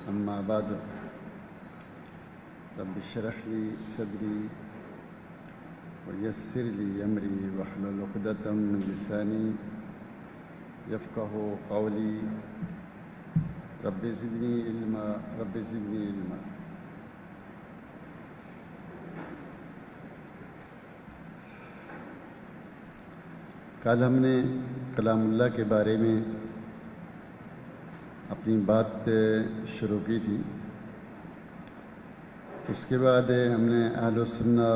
أما بعد رب اشرح لي صدري ويسر لي أمري واحلل عقدة من لساني يفقهوا قولي رب زدني علما رب زدني علما۔ کل ہم نے کلام اللہ کے بارے میں اپنی بات شروع کی تھی۔ اس کے بعد ہم نے اہل السنہ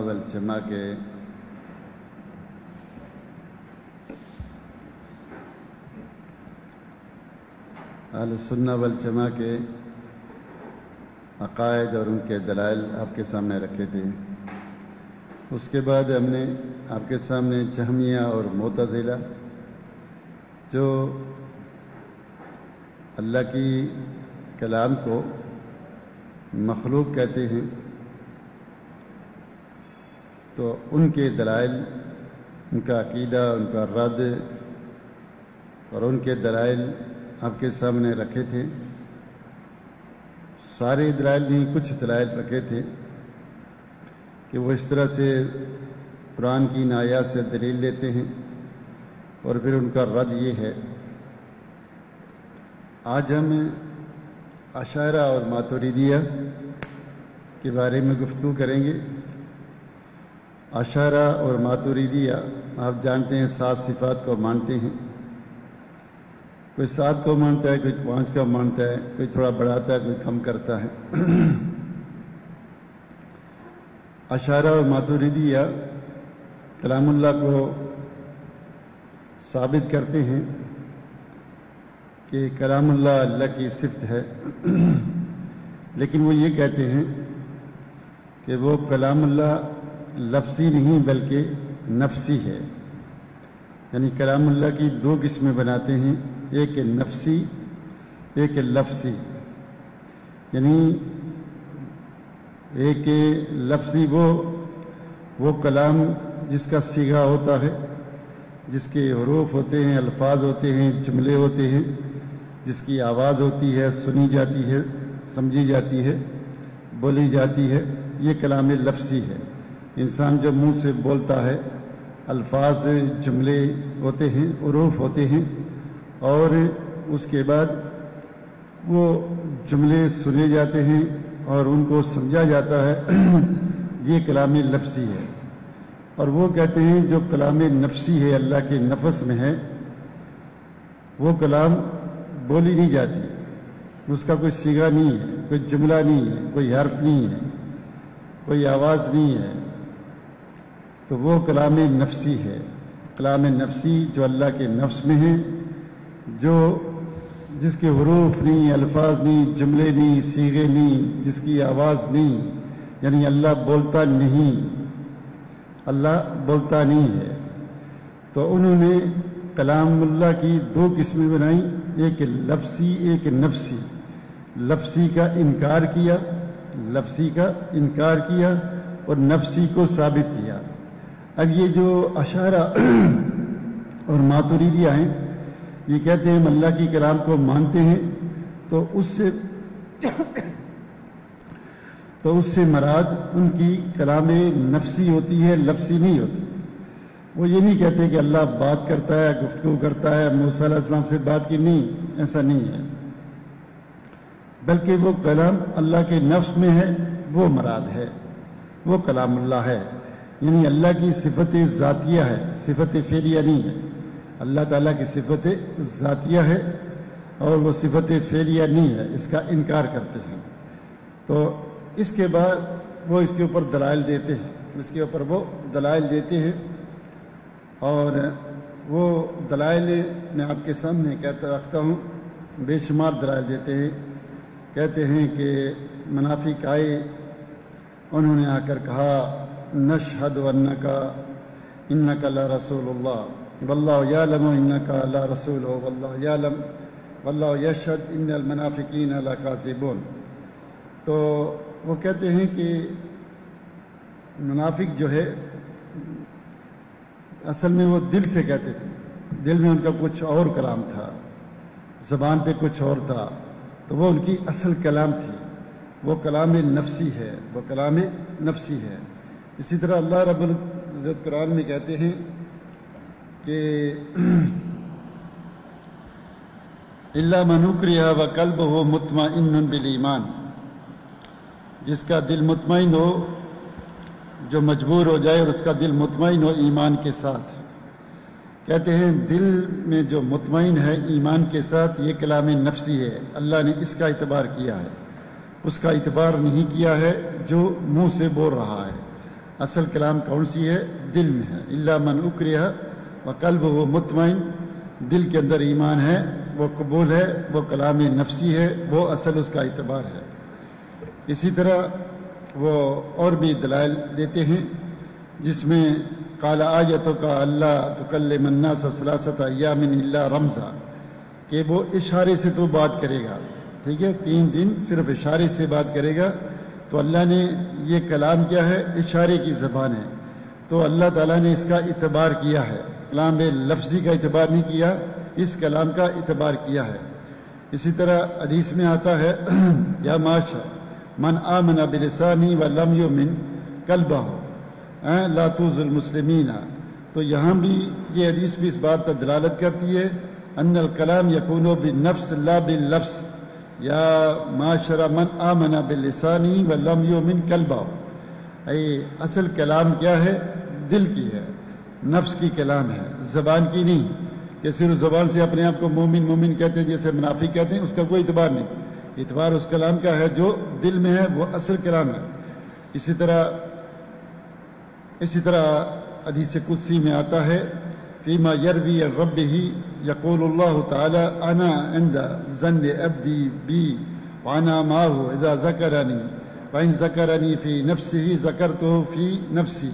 والجماعہ کے عقائد اور ان کے دلائل آپ کے سامنے رکھے تھے۔ اس کے بعد ہم نے آپ کے سامنے جہمیہ اور معتزلہ جو اللہ کی کلام کو مخلوق کہتے ہیں تو ان کے دلائل، ان کا عقیدہ، ان کا رد اور ان کے دلائل آپ کے سامنے رکھے تھے۔ سارے دلائل نہیں، کچھ دلائل رکھے تھے کہ وہ اس طرح سے قرآن کی ان آیات سے دلیل لیتے ہیں اور پھر ان کا رد یہ ہے۔ آج ہم اشاعرہ اور ماتریدیہ کے بارے میں گفتگو کریں گے۔ اشاعرہ اور ماتریدیہ آپ جانتے ہیں 7 صفات کو مانتے ہیں۔ کوئی 7 کو مانتا ہے، کوئی 5 کا مانتا ہے، کوئی تھوڑا بڑھاتا ہے، کوئی کم کرتا ہے۔ اشاعرہ اور ماتریدیہ کلام اللہ کو ثابت کرتے ہیں کہ کلام اللہ اللہ کی صفت ہے، لیکن وہ یہ کہتے ہیں کہ وہ کلام اللہ لفظی نہیں بلکہ نفسی ہے۔ یعنی کلام اللہ کی 2 قسمیں بناتے ہیں، ایک نفسی، ایک لفظی۔ یعنی ایک لفظی وہ کلام جس کا صیغہ ہوتا ہے، جس کے حروف ہوتے ہیں، الفاظ ہوتے ہیں، جملے ہوتے ہیں، جس کی آواز ہوتی ہے، سنی جاتی ہے، سمجھی جاتی ہے، بولی جاتی ہے، یہ کلام لفظی ہے۔ انسان جو منہ سے بولتا ہے، الفاظ، جملے ہوتے ہیں، حروف ہوتے ہیں، اور اس کے بعد وہ جملے سنے جاتے ہیں اور ان کو سمجھا جاتا ہے، یہ کلام لفظی ہے۔ اور وہ کہتے ہیں جو کلام نفسی ہے، اللہ کے نفس میں ہے، وہ کلام بولی نہیں جاتی، اس کا کوئی صیغہ نہیں ہے، کوئی جملہ نہیں ہے، کوئی حرف نہیں ہے، کوئی آواز نہیں ہے، تو وہ کلام نفسی ہے۔ کلام نفسی جو اللہ کے نفس میں ہے، جس کے حروف نہیں، الفاظ نہیں، جملے نہیں، صیغے نہیں، جس کی آواز نہیں، یعنی اللہ بولتا نہیں ہے۔ تو انہوں نے کلام اللہ کی 2 قسمیں بنائیں، ایک لفظی، ایک نفسی۔ لفظی کا انکار کیا اور نفسی کو ثابت کیا۔ اب یہ جو اشاعرہ اور ماتریدیہ ہیں، یہ کہتے ہیں ہم اللہ کی کلام کو مانتے ہیں، تو اس سے مراد ان کی کلام نفسی ہوتی ہے، لفظی نہیں ہوتی۔ وہ یہ نہیں کہتے کہ اللہ بات کرتا ہے، گفتگو کرتا ہے، موسیٰ علیہ السلام سے بات کی، نہیں، ایسا نہیں ہے، بلکہ وہ کلام اللہ کے نفس میں ہے، وہ مراد ہے، وہ کلام اللہ ہے۔ یعنی اللہ کی صفت ذاتیہ ہے، صفت فعلیہ نہیں ہے۔ اللہ تعالیٰ کی صفت ذاتیہ ہے اور وہ صفت فعلیہ نہیں ہے، اس کا انکار کرتے ہیں۔ تو اس کے بعد وہ اس کے اوپر دلائل دیتے ہیں، اور وہ دلائل میں آپ کے سامنے رکھتا ہوں، بے شمار دلائل دیتے ہیں۔ کہتے ہیں کہ منافق آئے، انہوں نے آ کر کہا نشہد انک لرسول اللہ واللہ یعلم انک لرسول واللہ یشہد ان المنافقین لکاذبون۔ تو وہ کہتے ہیں کہ منافق جو ہے اصل میں وہ دل سے کہتے تھے، دل میں ان کا کچھ اور کلام تھا، زبان پہ کچھ اور تھا، تو وہ ان کی اصل کلام تھی، وہ کلام نفسی ہے، وہ کلام نفسی ہے۔ اسی طرح اللہ رب العزت قرآن میں کہتے ہیں کہ الا من اکرہ وقلبہ مطمئن بالایمان، جس کا دل مطمئن ہو، جو مجبور ہو جائے اور اس کا دل مطمئن ہو ایمان کے ساتھ۔ کہتے ہیں دل میں جو مطمئن ہے ایمان کے ساتھ، یہ کلام نفسی ہے، اللہ نے اس کا اعتبار کیا ہے، اس کا اعتبار نہیں کیا ہے جو منہ سے بول رہا ہے۔ اصل کلام کون سی ہے؟ دل میں ہے۔ الا من اکرہ وقلبہ مطمئن، دل کے اندر ایمان ہے، وہ قبول ہے، وہ کلام نفسی ہے، وہ اصل اس کا اعتبار ہے۔ اسی طرح وہ اور بھی دلائل دیتے ہیں جس میں قال آیتک اللہ تکلم الناس ثلاثۃ ایام الا رمزا، کہ وہ اشارے سے تو بات کرے گا، ٹھیک ہے، 3 دن صرف اشارے سے بات کرے گا۔ تو اللہ نے یہ کلام کیا ہے؟ اشارے کی زبان ہے، تو اللہ تعالیٰ نے اس کا اعتبار کیا ہے، کلام لفظی کا اعتبار نہیں کیا، اس کلام کا اعتبار کیا ہے۔ اسی طرح حدیث میں آتا ہے یا معاشر من آمن بلسانی ولم یؤمن قلبہ لا توز المسلمین، تو یہاں بھی یہ حدیث بھی اس بات پر دلالت کرتی ہے ان الکلام یکون بالنفس لا باللفظ، یا معاشر من آمن باللسانی ولم یؤمن قلبہ، اصل کلام کیا ہے؟ دل کی ہے، نفس کی کلام ہے، زبان کی نہیں، کہ صرف زبان سے اپنے آپ کو مومن مومن کہتے ہیں جیسے منافق کہتے ہیں، اس کا کوئی اعتبار نہیں، اعتبار اس کلام کا ہے جو دل میں ہے، وہ اصل کلام ہے۔ اسی طرح حدیث قدسی میں آتا ہے فیما یروی ربہ یقول اللہ تعالی انا عند ظن عبدی بی وانا معه اذا ذکرنی وان ذکرنی فی نفسہ ذکرتہ فی نفسی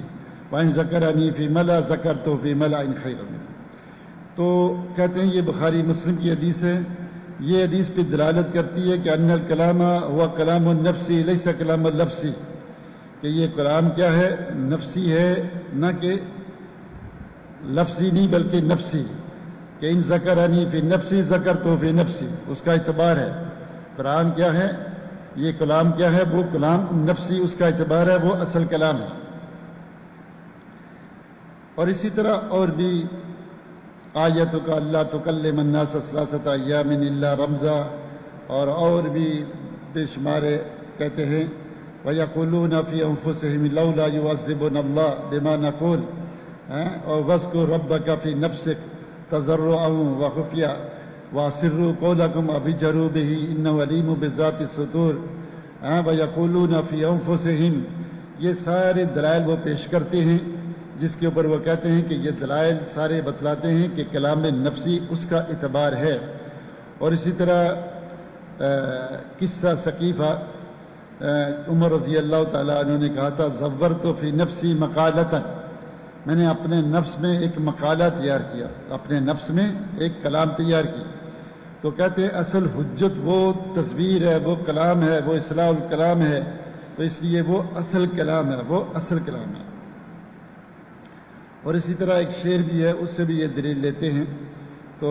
وان ذکرنی فی ملأ ذکرتہ فی ملأ خیر منہ۔ تو کہتے ہیں یہ بخاری مسلم کی حدیث ہے، یہ حدیث پہ دلالت کرتی ہے کہ ان الکلام ہوا کلام النفسی لیس کلام اللفظی، کہ یہ کلام کیا ہے؟ نفسی ہے، نہ کہ لفظی نہیں بلکہ نفسی، کہ ان ذکرنی فی نفسی ذکرتہ فی نفسی، اس کا اعتبار ہے۔ قرآن کیا ہے؟ یہ کلام کیا ہے؟ وہ کلام نفسی، اس کا اعتبار ہے، وہ اصل کلام ہے۔ اور اسی طرح اور بھی آیتک اللہ تکلم الناس ثلاثۃ ایام الا رمزا، اور بھی بے شمار کہتے ہیں وَيَقُولُونَ فِي أَنفُسِهِمْ لَوْلَا يُعَذِّبُنَا اللَّهُ بِمَا نَقُولُ، اور وَاذْكُرْ رَبَّكَ فِي نَفْسِكَ تَضَرُّعًا وَخُفْيًا وَأَسِرُّوا قَوْلَكُمْ أَوْ اجْهَرُوا بِهِ إِنَّهُ عَلِيمٌ بِذَاتِ الصُّدُورِ۔ وَيَقُولُونَ فِي أَنفُسِهِمْ، یہ سارے دلائل وہ پیش کرتے ہیں جس کے اوپر وہ کہتے ہیں کہ یہ دلائل سارے بتلاتے ہیں کہ کلام نفسی اس کا اعتبار ہے۔ اور اسی طرح قصہ ثقیفہ، عمر رضی اللہ تعالیٰ عنہ نے کہا تھا زورت فی نفسی مقالۃ، میں نے اپنے نفس میں ایک مقالہ تیار کیا، اپنے نفس میں ایک کلام تیار کی۔ تو کہتے ہیں اصل حجت وہ تصویر ہے، وہ کلام ہے، وہ اصلاح الکلام ہے، تو اس لیے وہ اصل کلام ہے، وہ اصل کلام ہے۔ اور اسی طرح ایک شعر بھی ہے، اس سے بھی یہ دلیل لیتے ہیں۔ تو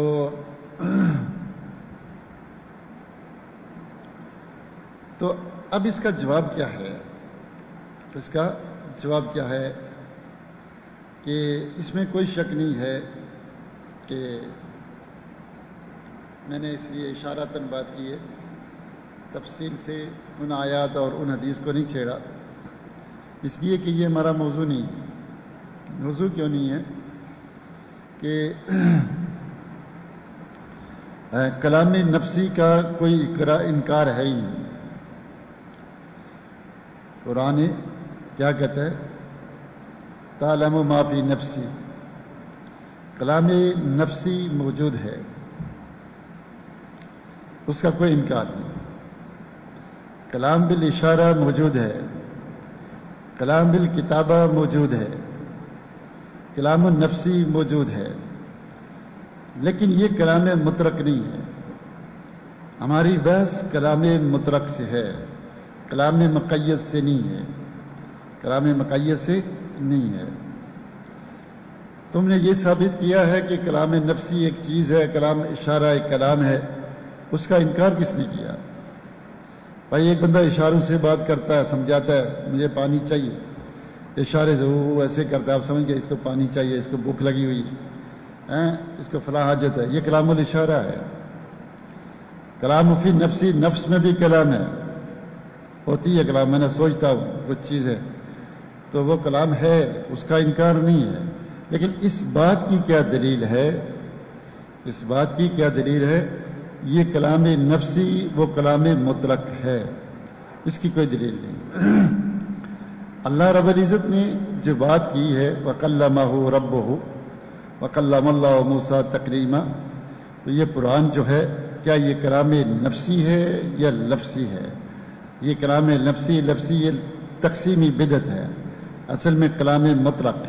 اب اس کا جواب کیا ہے؟ اس کا جواب کیا ہے کہ اس میں کوئی شک نہیں ہے کہ میں نے اس لیے اشارتاً بات کی ہے، تفصیل سے ان آیات اور ان حدیث کو نہیں چھیڑا، اس لیے کہ یہ ہمارا موضوع نہیں ہے۔ موضوع کیوں نہیں ہے کہ کلام نفسی کا کوئی انکار ہے ہی نہیں۔ قرآن کیا کہتا ہے؟ تعلم ما فی نفسی، کلام نفسی موجود ہے، اس کا کوئی انکار نہیں۔ کلام بالاشارہ موجود ہے، کلام بالکتابہ موجود ہے، کلام النفسی موجود ہے، لیکن یہ کلام مطلق نہیں ہے۔ ہماری بحث کلام مطلق سے ہے، کلام مقید سے نہیں ہے، کلام مقید سے نہیں ہے۔ تم نے یہ ثابت کیا ہے کہ کلام نفسی ایک چیز ہے، کلام اشارہ ایک کلام ہے، اس کا انکار کس نے کیا؟ بھائی ایک بندہ اشاروں سے بات کرتا ہے، سمجھاتا ہے مجھے پانی چاہیے، اشارے سے وہ ایسے کرتا ہے، آپ سمجھ گئے اس کو پانی چاہیے، اس کو بھوک لگی ہوئی ہے، اس کو فلاں حاجت ہے، یہ کلام الاشارہ ہے۔ کلام فی نفسی، نفس میں بھی کلام ہے، ہوتی ہے کلام، میں نے سوچتا ہوں کچھ چیزیں تو وہ کلام ہے، اس کا انکار نہیں ہے، لیکن اس بات کی کیا دلیل ہے، اس بات کی کیا دلیل ہے یہ کلام نفسی وہ کلام مطلق ہے، اس کی کوئی دلیل نہیں۔ اللہ رب العزت نے جو بات کی ہے وَكَلَّمَهُ رَبُّهُ وَكَلَّمَ اللَّهُ مُوسَىٰ تَكْلِيمًا، تو یہ قرآن جو ہے کیا یہ کلام نفسی ہے یا لفظی ہے؟ یہ کلام نفسی لفظی یہ تقسیمی بدعت ہے، اصل میں کلام مطلق۔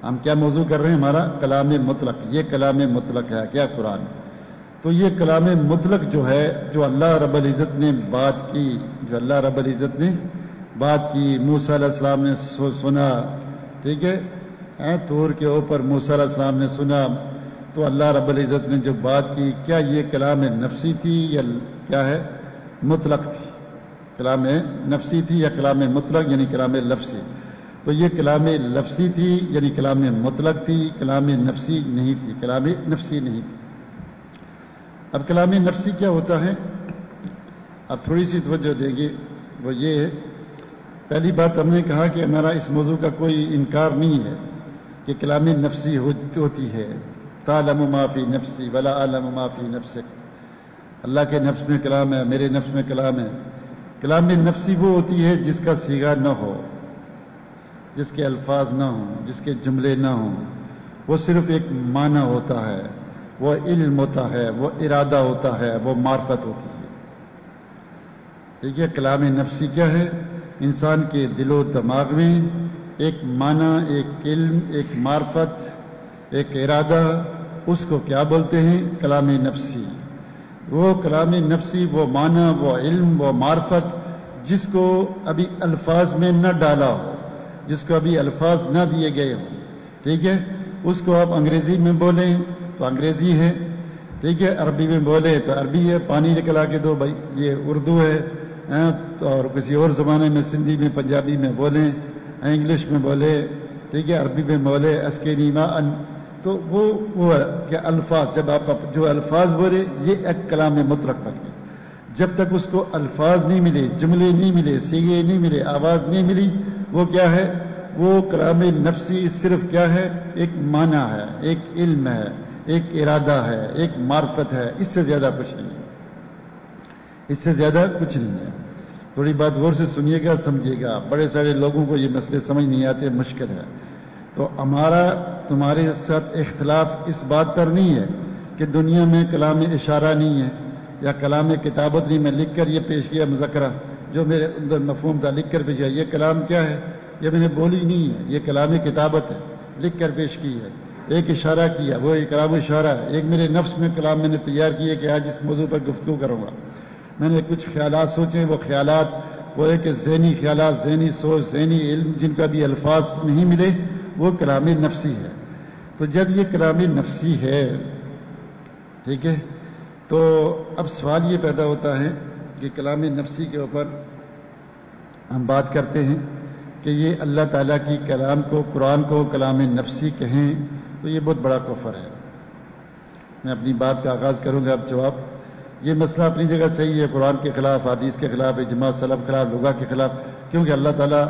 ہم کیا موضوع کر رہے ہیں؟ ہمارا کلام مطلق، یہ کلام مطلق ہے کیا قرآن؟ تو یہ کلام مطلق جو ہے، جو اللہ رب العزت نے بات کی، جو اللہ رب العزت نے بات کی، موسیٰ علیہ السلام نے سنا، ٹھیک ہے، طور کے اوپر موسیٰ علیہ السلام نے سنا، تو اللہ رب العزت نے جو بات کی کیا یہ کلام نفسی تھی یا کیا ہے مطلق تھی؟ کلام نفسی تھی یا کلام مطلق یعنی کلام لفظی؟ تو یہ کلام لفظی تھی یعنی کلام مطلق تھی، کلام نفسی نہیں تھی، کلام نفسی نہیں تھی۔ اب کلام نفسی کیا ہوتا ہے؟ اب تھوڑی سی توجہ دیں گے، وہ یہ ہے، پہلی بات ہم نے کہا کہ ہمارا اس موضوع کا کوئی انکار نہیں ہے کہ کلام نفسی ہوتی ہے، تعلم ما فی نفسی ولا اعلم ما فی نفسک، اللہ کے نفس میں کلام ہے، میرے نفس میں کلام ہے۔ کلام نفسی وہ ہوتی ہے جس کا صیغہ نہ ہو، جس کے الفاظ نہ ہوں، جس کے جملے نہ ہوں، وہ صرف ایک معنی ہوتا ہے، وہ علم ہوتا ہے، وہ ارادہ ہوتا ہے، وہ معرفت ہوتی ہے۔ ٹھیک ہے، کلام نفسی کیا ہے؟ انسان کے دل و دماغ میں ایک معنی، ایک علم، ایک معرفت، ایک ارادہ، اس کو کیا بولتے ہیں؟ کلام نفسی۔ وہ کلام نفسی، وہ معنی، وہ علم، وہ معرفت جس کو ابھی الفاظ میں نہ ڈالا ہو، جس کو ابھی الفاظ نہ دیے گئے ہوں، ٹھیک ہے، اس کو آپ انگریزی میں بولیں تو انگریزی ہے، ٹھیک ہے، عربی میں بولے تو عربی ہے، پانی نکلا کے دو بھائی یہ اردو ہے، اور کسی اور زمانے میں سندھی میں پنجابی میں بولیں، انگلش میں بولے، ٹھیک ہے، عربی میں بولے اسکے نیما ان، تو وہ کہ الفاظ، جب آپ جو الفاظ بولے یہ ایک کلام مطلق بن گئی۔ جب تک اس کو الفاظ نہیں ملے، جملے نہیں ملے، صیغے نہیں ملے، آواز نہیں ملی، وہ کیا ہے؟ وہ کلام نفسی صرف کیا ہے؟ ایک معنی ہے، ایک علم ہے، ایک ارادہ ہے، ایک معرفت ہے، اس سے زیادہ کچھ نہیں ہے، اس سے زیادہ کچھ نہیں ہے۔ تھوڑی بات غور سے سنیے گا، سمجھیے گا، بڑے سارے لوگوں کو یہ مسئلے سمجھ نہیں آتے، مشکل ہے۔ تو ہمارا تمہارے ساتھ اختلاف اس بات پر نہیں ہے کہ دنیا میں کلام اشارہ نہیں ہے یا کلام کتابت نہیں، میں لکھ کر یہ پیش کیا مذکرہ جو میرے اندر مفہوم تھا لکھ کر پیش کیا، یہ کلام کیا ہے؟ یہ میں نے بولی نہیں ہے، یہ کلام کتابت ہے، لکھ کر پیش کی ہے، ایک اشارہ کیا، وہ کلام اشارہ ہے۔ ایک میرے نفس میں کلام میں نے تیار کیے کہ آج اس موضوع پر گفتگو کروں گا، میں نے کچھ خیالات سوچے، وہ خیالات وہ ایک ذہنی خیالات، ذہنی سوچ، ذہنی علم جن کا بھی الفاظ نہیں ملے، وہ کلام نفسی ہے۔ تو جب یہ کلام نفسی ہے، ٹھیک ہے، تو اب سوال یہ پیدا ہوتا ہے کہ کلام نفسی کے اوپر ہم بات کرتے ہیں کہ یہ اللہ تعالیٰ کی کلام کو، قرآن کو کلام نفسی کہیں تو یہ بہت بڑا کفر ہے۔ میں اپنی بات کا آغاز کروں گا، اب جواب۔ یہ مسئلہ اپنی جگہ صحیح ہے، قرآن کے خلاف، حدیث کے خلاف، اجماع سلف کے خلاف، لغہ کے خلاف، کیونکہ اللہ تعالیٰ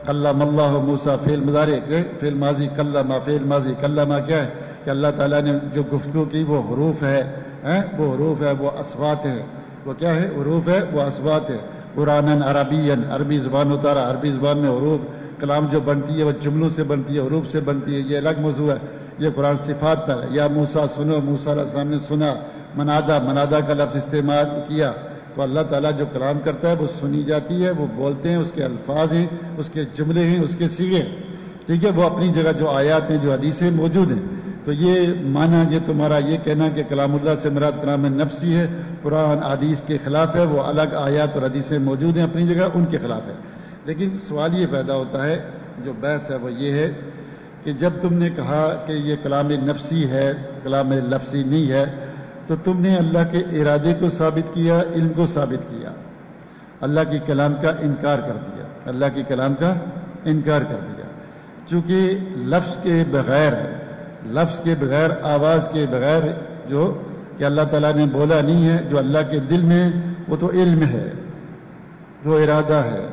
کلم اللہ موسیٰ، فعل مضارع، فعل ماضی، کلم، فعل ماضی، کلم کیا ہے کہ اللہ تعالیٰ نے جو گفتگو کی وہ حروف ہے، وہ حروف ہے، وہ اصوات ہے، وہ کیا ہے؟ حروف ہے، وہ اصوات ہے۔ قرآن عربین، عربی زبان اتارا، عربی زبان میں حروف، کلام جو بنتی ہے وہ جملوں سے بنتی ہے، حروف سے بنتی ہے، یہ الگ موضوع ہے۔ یہ قرآن صفات پر، یا موسیٰ سنو، موسیٰ علیہ السلام نے سنا، منادہ کا لفظ استعمال کیا، تو اللہ تعالیٰ جو کلام کرتا ہے وہ سنی جاتی ہے، وہ بولتے ہیں، اس کے الفاظ ہیں، اس کے جملے ہیں، اس کے صیغے ہیں، ٹھیک ہے، وہ اپنی جگہ جو آیات ہیں، جو حدیثیں موجود ہیں۔ تو یہ معنی یہ تمہارا یہ کہنا کہ کلام اللہ سے مراد کلام نفسی ہے، قرآن حدیث کے خلاف ہے، وہ الگ آیات اور حدیثیں موجود ہیں اپنی جگہ، ان کے خلاف ہے۔ لیکن سوال یہ پیدا ہوتا ہے، جو بحث ہے وہ یہ ہے کہ جب تم نے کہا کہ یہ کلام نفسی ہے، کلام لفظی نہیں ہے، تو تم نے اللہ کے ارادے کو ثابت کیا، علم کو ثابت کیا، اللہ کے کلام کا انکار کر دیا، اللہ کے کلام کا انکار کر دیا، چونکہ لفظ کے بغیر آواز کے بغیر جو کہ اللہ تعالیٰ نے بولا نہیں ہے، جو اللہ کے دل میں وہ تو علم ہے، وہ ارادہ ہے،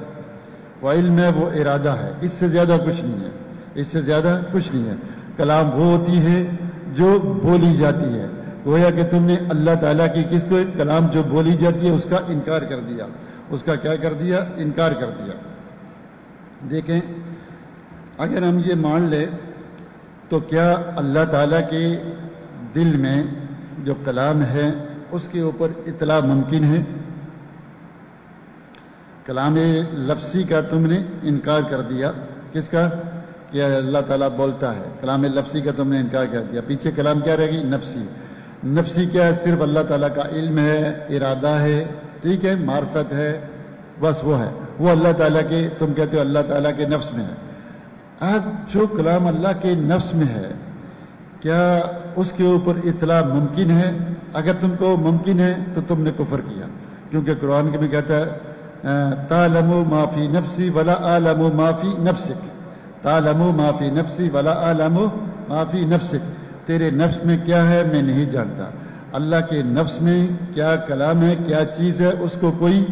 وہ علم ہے، وہ ارادہ ہے، اس سے زیادہ کچھ نہیں ہے، اس سے زیادہ کچھ نہیں ہے۔ کلام وہ ہوتی ہے جو بولی جاتی ہے، گویا کہ تم نے اللہ تعالیٰ کی کس کو کلام جو بولی جاتی ہے اس کا انکار کر دیا، اس کا کیا کر دیا؟ انکار کر دیا۔ دیکھیں اگر ہم یہ مان لیں تو کیا اللہ تعالیٰ کے دل میں جو کلام ہے اس کے اوپر اطلاع ممکن ہے؟ کلام لفظی کا تم نے انکار کر دیا، کس کا؟ کہ اللہ تعالیٰ بولتا ہے، کلام لفظی کا تم نے انکار کر دیا، پیچھے کلام کیا رہے گی؟ نفسی۔ نفسی کیا ہے؟ صرف اللہ تعالیٰ کا علم ہے، ارادہ ہے، ٹھیک ہے، معرفت ہے، بس وہ ہے، وہ اللہ تعالیٰ کے، تم کہتے ہو اللہ تعالیٰ کے نفس میں ہے۔ اب جو کلام اللہ کے نفس میں ہے کیا اس کے اوپر اطلاع ممکن ہے؟ اگر تم کو ممکن ہے تو تم نے کفر کیا، کیونکہ قرآن میں کہتا ہے تعلم ما فی نفسی ولا اعلم ما فی نفسک، تعلم ما فی نفسی ولا اعلم ما فی نفسک، تیرے نفس میں کیا ہے میں نہیں جانتا۔ اللہ کے نفس میں کیا کلام ہے، کیا چیز ہے، اس کو کوئی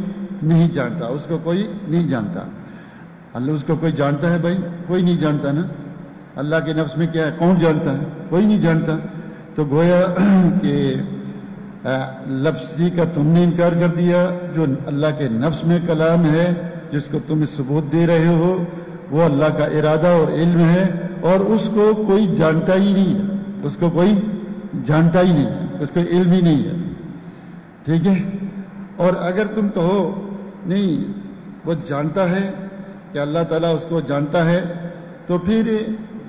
نہیں جانتا، اس کو کوئی نہیں جانتا۔ اللہ اس کو کوئی جانتا ہے بھائی؟ کوئی نہیں جانتا نا۔ اللہ کے نفس میں کیا ہے کون جانتا ہے؟ کوئی نہیں جانتا۔ تو گویا کہ لفظی کا تم نے انکار کر دیا، جو اللہ کے نفس میں کلام ہے جس کو تم ثبوت دے رہے ہو وہ اللہ کا ارادہ اور علم ہے، اور اس کو کوئی جانتا ہی نہیں ہے، اس کو کوئی جانتا ہی نہیں ہے، اس کو علم ہی نہیں ہے، ٹھیک ہے۔ اور اگر تم کہو نہیں وہ جانتا ہے کہ اللہ تعالیٰ اس کو جانتا ہے، تو پھر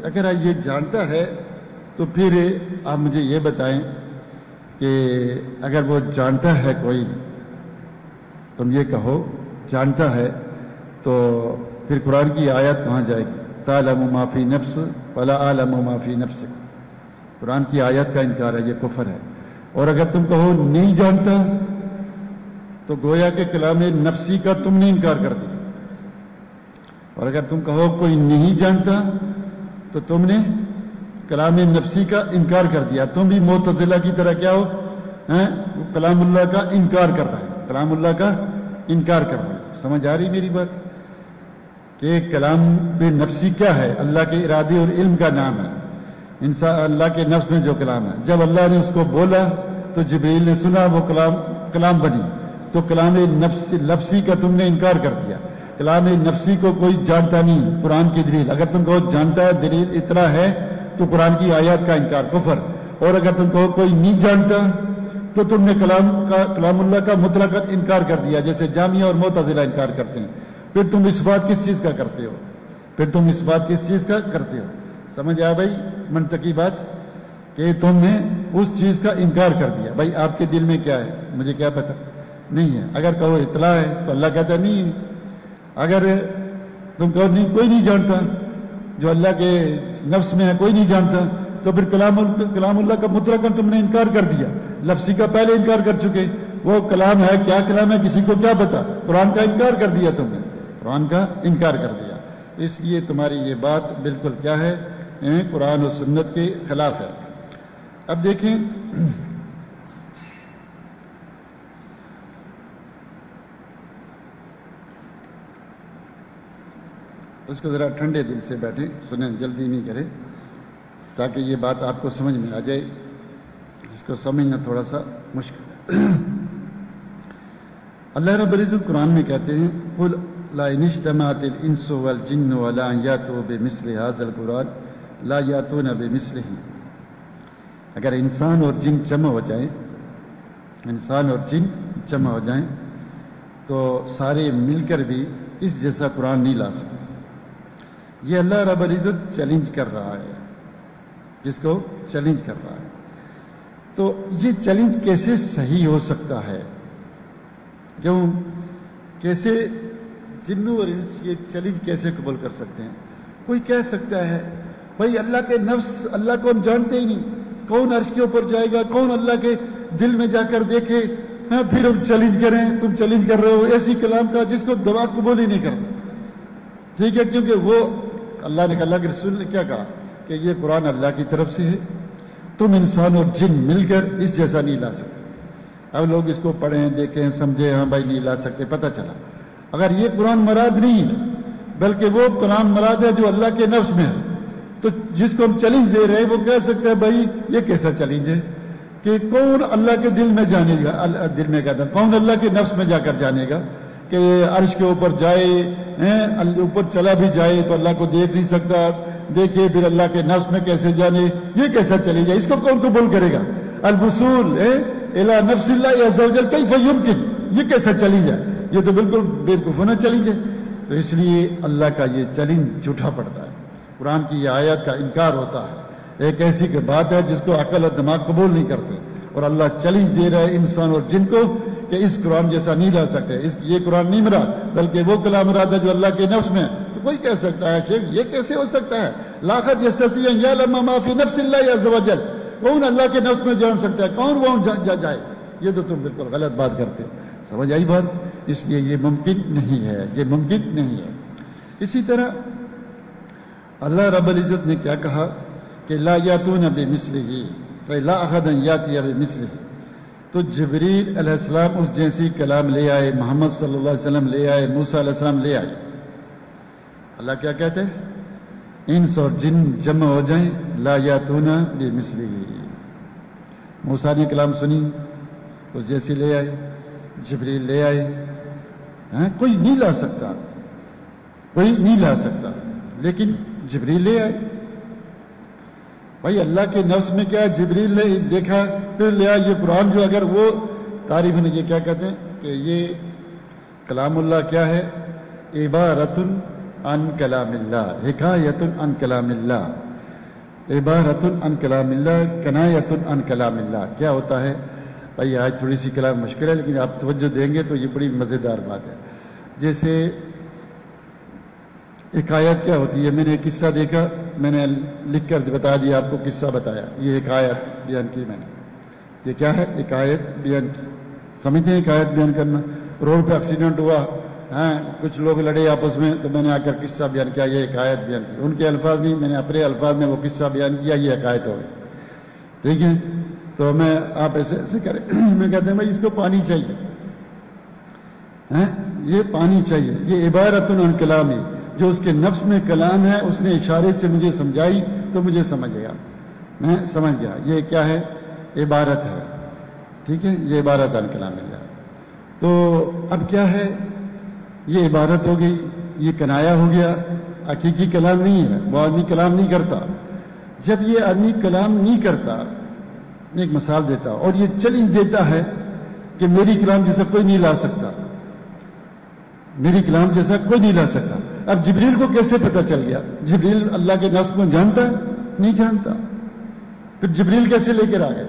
اگر یہ جانتا ہے تو پھر آپ مجھے یہ بتائیں کہ اگر وہ جانتا ہے کوئی، تم یہ کہو جانتا ہے، تو پھر قرآن کی آیت کہاں جائے گی؟ تعلم ما فی نفس ولا اعلم ما فی نفسک، قرآن کی آیت کا انکار ہے، یہ کفر ہے۔ اور اگر تم کہو نہیں جانتا تو گویا کہ کلام نفسی کا تم نے انکار کر دیا، اور اگر تم کہو کوئی نہیں جانتا تو تم نے کلام نفسی کا انکار کر دیا، تم بھی معتزلہ کی طرح کیا ہو، کلام اللہ کا انکار کر رہا ہے، کلام اللہ کا انکار کر رہا ہے۔ سمجھ آ رہی میری بات؟ کہ کلام نفسی کیا ہے؟ اللہ کے ارادے اور علم کا نام ہے، انسان اللہ کے نفس میں جو کلام ہے، جب اللہ نے اس کو بولا تو جبریل نے سنا، وہ کلام بنی۔ تو کلام لفظی کا تم نے انکار کر دیا، کلام نفسی کو کوئی جانتا نہیں۔ قرآن کی دلیل اگر تم کہو جانتا ہے، دلیل اطلاع ہے، تو قرآن کی آیات کا انکار کفر۔ اور اگر تم کہو کوئی نہیں جانتا تو تم نے کلام اللہ کا مطلق انکار کر دیا، جیسے جامعہ اور معتزلہ انکار کرتے ہیں۔ پھر تم اس بات کس چیز کا کرتے ہو؟ پھر تم اس بات کس چیز کا کرتے ہو؟ سمجھ آیا بھائی منطقی بات؟ کہ تم نے اس چیز کا انکار کر دیا۔ بھائی آپ کے دل میں کیا ہے مجھے کیا پتہ؟ نہیں ہے۔ اگر کہو اطلاع ہے تو اللہ کہتا نہیں ہے۔ اگر تم کہو نہیں کوئی نہیں جانتا، جو اللہ کے نفس میں ہے کوئی نہیں جانتا، تو پھر کلام اللہ کا مطلق تم نے انکار کر دیا۔ لفظی کا پہلے انکار کر چکے، وہ کلام ہے، کیا کلام ہے کسی کو کیا پتا؟ قرآن کا انکار کر دیا تم نے، قرآن کا انکار کر دیا۔ اس لیے تمہاری یہ بات بالکل کیا ہے؟ قرآن و سنت کے خلاف ہے۔ اب دیکھیں اس کو ذرا ٹھنڈے دل سے بیٹھیں، سنیں، جلدی نہیں کریں، تاکہ یہ بات آپ کو سمجھ میں آ جائے۔ اس کو سمجھنا تھوڑا سا مشکل ہے۔ اللہ رب العزت قرآن میں کہتے ہیں قُلْ لَا إِنِ اجْتَمَعَتِ الْإِنسُ وَالْجِنُّ عَلَىٰ أَن يَأْتُوا بِمِثْلِ هَٰذَا الْقُرْآنِ لَا يَأْتُونَ بِمِثْلِهِ۔ اگر انسان اور جن جمع ہو جائیں، انسان اور جن جمع ہو جائیں تو سارے مل کر بھی اس جیسا قرآن نہیں لا سکتے۔ یہ اللہ رب العزت چیلنج کر رہا ہے، جس کو چیلنج کر رہا ہے۔ تو یہ چیلنج کیسے صحیح ہو سکتا ہے؟ کیوں؟ کیسے جنوں اور انس یہ چیلنج کیسے قبول کر سکتے ہیں؟ کوئی کہہ سکتا ہے بھائی اللہ کے نفس، اللہ کو ہم جانتے ہی نہیں، کون عرش کے اوپر جائے گا، کون اللہ کے دل میں جا کر دیکھے، ہاں پھر ہم چیلنج کریں، تم چیلنج کر رہے ہو ایسی کلام کا جس کو دماغ قبول ہی نہیں کرتا، ٹھیک ہے، کیونکہ وہ اللہ نے، اللہ کے رسول نے کیا کہا کہ یہ قرآن اللہ کی طرف سے ہے، تم انسان اور جن مل کر اس جیسا نہیں لا سکتے۔ اب لوگ اس کو پڑھیں، دیکھیں، سمجھیں، ہاں بھائی نہیں لا سکتے، پتہ چلا اگر یہ قرآن مراد نہیں ہے بلکہ وہ قرآن مراد ہے جو اللہ کے نفس میں ہے، تو جس کو ہم چیلنج دے رہے ہیں وہ کہہ سکتے ہیں بھائی یہ کیسا چیلنج ہے کہ کون اللہ کے دل میں جانے گا، دل میں کہتا کون اللہ کے نفس میں جا کر جانے گا کہ عرش کے اوپر جائے، اوپر چلا بھی جائے تو اللہ کو دیکھ نہیں سکتا، دیکھے پھر اللہ کے نفس میں کیسے جانے، یہ کیسا چلی جائے، اس کو کون قبول کرے گا؟ الوصول الی نفس اللہ عز و جل کیف یمکن، یہ کیسا چلی جائے، یہ تو بالکل بیوقوفانہ چلی جائے۔ تو اس لیے اللہ کا یہ چیلنج جھوٹا پڑتا ہے، قرآن کی یہ آیت کا انکار ہوتا ہے، ایک ایسی کی بات ہے جس کو عقل اور دماغ قبول نہیں کرتے، اور اللہ چیلنج دے رہا ہے انسان اور جن کو کہ اس قرآن جیسا نہیں لا سکتے، یہ قرآن نہیں مراد بلکہ وہ کلام مراد ہے جو اللہ کے نفس میں ہے۔ تو کوئی کہہ سکتا ہے شیخ یہ کیسے ہو سکتا ہے، لا احد یستطیع ان یعلم ما فی نفس اللہ عز و جل، کون اللہ کے نفس میں جان سکتا ہے، کون وہ جائے، یہ تو تم بالکل غلط بات کرتے ہو، سمجھ آئی بات؟ اس لیے یہ ممکن نہیں ہے، یہ ممکن نہیں ہے۔ اسی طرح اللہ رب العزت نے کیا کہا کہ لا یاتون بمثلہ فلا احد یاتی بمثلہ، تو جبریل علیہ السلام اس جیسی کلام لے آئے، محمد صلی اللہ علیہ وسلم لے آئے، موسیٰ علیہ السلام لے آئے۔ اللہ کیا کہتے ہیں؟ انس اور جن جمع ہو جائیں، لا یاتون بمثلہ، موسیٰ نے کلام سنی اس جیسی لے آئے، جبریل لے آئے، کوئی نہیں لا سکتا، کوئی نہیں لا سکتا، لیکن جبریل لے آئے۔ بھائی اللہ کے نفس میں کیا، جبریل نے دیکھا پھر لے آئے یہ قرآن، جو اگر وہ تعریف نے یہ کیا کہتے ہیں کہ یہ کلام اللہ کیا ہے، عبارت عن کلام اللہ، حکایت عن کلام اللہ، عبارت عن کلام اللہ، کنایت عن کلام اللہ۔ کیا ہوتا ہے بھائی؟ آج تھوڑی سی کلام مشکل ہے لیکن آپ توجہ دیں گے تو یہ بڑی مزیدار بات ہے۔ جیسے حکایت کیا ہوتی ہے، میں نے ایک قصہ دیکھا، میں نے لکھ کر بتا دیا آپ کو، قصہ بتایا، یہ حکایت بیان کی میں نے۔ یہ کیا ہے؟ حکایت بیان کی، سمجھتے ہیں حکایت بیان کرنا؟ روڈ پہ ایکسیڈنٹ ہوا، کچھ لوگ لڑے آپس میں تو میں نے آ کر قصہ بیان کیا، یہ حکایت بیان کی، ان کے الفاظ نہیں، میں نے اپنے الفاظ میں وہ قصہ بیان کیا، یہ حکایت ہو گئی، ٹھیک ہے؟ تو میں آپ ایسے ایسے کریں، میں کہتے ہیں بھائی اس کو پانی چاہیے، یہ پانی چاہیے، یہ عبارت عن کلام ہے، جو اس کے نفس میں کلام ہے، اس نے اشارے سے مجھے سمجھائی تو مجھے سمجھ گیا، میں سمجھ گیا، یہ کیا ہے؟ عبارت ہے، ٹھیک ہے، یہ عبارت عن کلام اللہ۔ تو اب کیا ہے؟ یہ عبارت ہو گئی، یہ کنایا ہو گیا، حقیقی کلام نہیں ہے، وہ آدمی کلام نہیں کرتا۔ جب یہ آدمی کلام نہیں کرتا، ایک مثال دیتا اور یہ چیلنج دیتا ہے کہ میری کلام جیسا کوئی نہیں لا سکتا، میری کلام جیسا کوئی نہیں لا سکتا۔ اب جبریل کو کیسے پتہ چل گیا؟ جبریل اللہ کے نفس کو جانتا ہے؟ نہیں جانتا، پھر جبریل کیسے لے کر آ گئے؟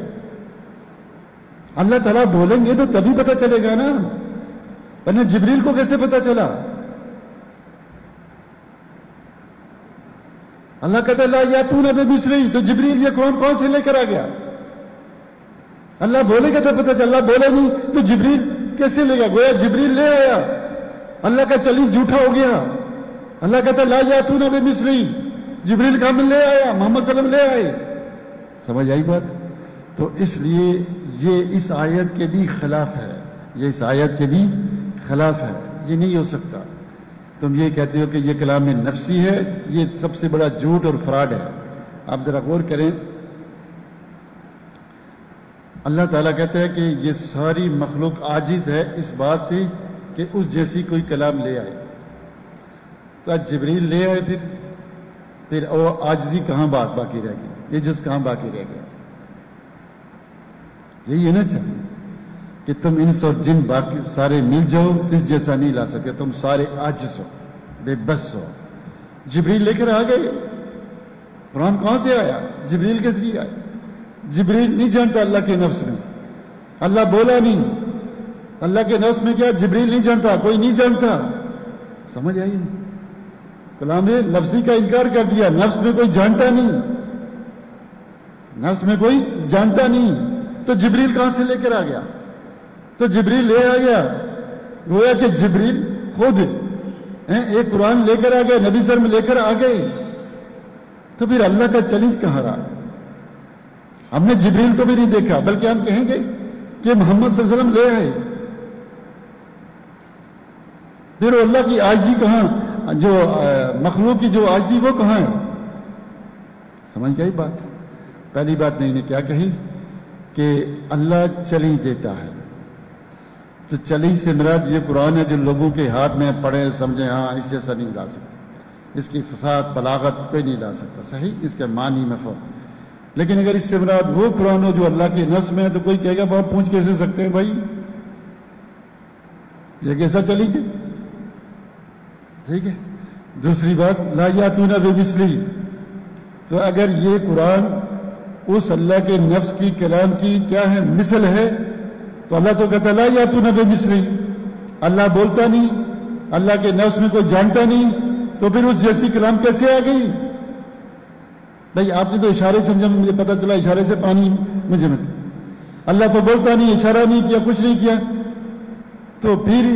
اللہ تعالیٰ بولیں گے تو تبھی پتہ چلے گا نا، ورنہ جبریل کو کیسے پتہ چلا؟ اللہ کہتا ہے لا یاتون بمثلہ، تو جبریل یہ کون سے لے کر آ گیا؟ اللہ بولے گا تو پتہ چل، اللہ بولے نہیں تو جبریل کیسے لے گا؟ گویا جبریل لے آیا، اللہ کا چیلنج جھوٹا ہو گیا۔ اللہ کہتا ہے لا یاتون بمثلہ، جبریل کامل لے آیا، محمد صلی اللہ علیہ وسلم لے آئے، سمجھ آئی بات؟ تو اس لیے یہ اس آیت کے بھی خلاف ہے، یہ اس آیت کے بھی خلاف ہے، یہ نہیں ہو سکتا۔ تم یہ کہتے ہو کہ یہ کلام نفسی ہے، یہ سب سے بڑا جھوٹ اور فراڈ ہے۔ آپ ذرا غور کریں، اللہ تعالیٰ کہتا ہے کہ یہ ساری مخلوق عاجز ہے اس بات سے کہ اس جیسی کوئی کلام لے آئے، تو آج جبریل لے آئے، پھر وہ عاجزی کہاں باقی رہ گئی، یہ جس کہاں باقی رہ گیا؟ یہی ہے نا چاہیے کہ تم انس اور جن باقی سارے مل جاؤ، اس جیسا نہیں لا سکتے، تم سارے عاجز ہو، بے بس ہو۔ جبریل لے کر آ گئے، قرآن کہاں سے آیا؟ جبریل کے ذریعے آیا۔ جبریل نہیں جانتا اللہ کے نفس میں، اللہ بولا نہیں، اللہ کے نفس میں کیا جبریل نہیں جانتا، کوئی نہیں جانتا، سمجھ آئی؟ کلام لفظی کا انکار کر دیا، نفس میں کوئی جانتا نہیں، نفس میں کوئی جانتا نہیں، تو جبریل کہاں سے لے کر آ گیا؟ تو جبریل لے آ گیا، گویا کہ جبریل خود ایک قرآن لے کر آ گئے، نبی صلی اللہ علیہ وسلم لے کر آ گئے، تو پھر اللہ کا چیلنج کہاں رہا؟ ہم نے جبریل کو بھی نہیں دیکھا، بلکہ ہم کہیں گے کہ محمد صلی اللہ علیہ وسلم لے آئے، پھر اللہ کی عاجزی کہاں؟ جو مخلوق کی جو عاجزی وہ کہاں ہے؟ سمجھ گئی بات؟ پہلی بات میں نے کیا کہی کہ اللہ چیلنج دیتا ہے، تو چیلنج سے مراد یہ قرآن ہے جو لوگوں کے ہاتھ میں پڑھیں سمجھیں ہاں اس جیسا نہیں لا سکتا، اس کی فساد بلاغت کوئی نہیں لا سکتا، صحیح، اس کے معنی مفہوم، لیکن اگر اس سے مراد وہ قرآن ہو جو اللہ کے نفس میں ہے تو کوئی کہے گا بہت پوچھ کیسے سکتے ہیں بھائی، یہ کیسا چیلنج ہے؟ ٹھیک ہے۔ دوسری بات لا یاتون بمثلہ، تو اگر یہ قرآن اس اللہ کے نفس کی کلام کی کیا ہے مثل ہے تو اللہ تو کہتا لا یاتون بمثلہ، اللہ بولتا نہیں، اللہ کے نفس میں کوئی جانتا نہیں، تو پھر اس جیسی کلام کیسے آ گئی؟ بھائی آپ نے تو اشارے سمجھا، مجھے پتا چلا اشارے سے پانی مجھے میں، اللہ تو بولتا نہیں، اشارہ نہیں کیا، کچھ نہیں کیا، تو پھر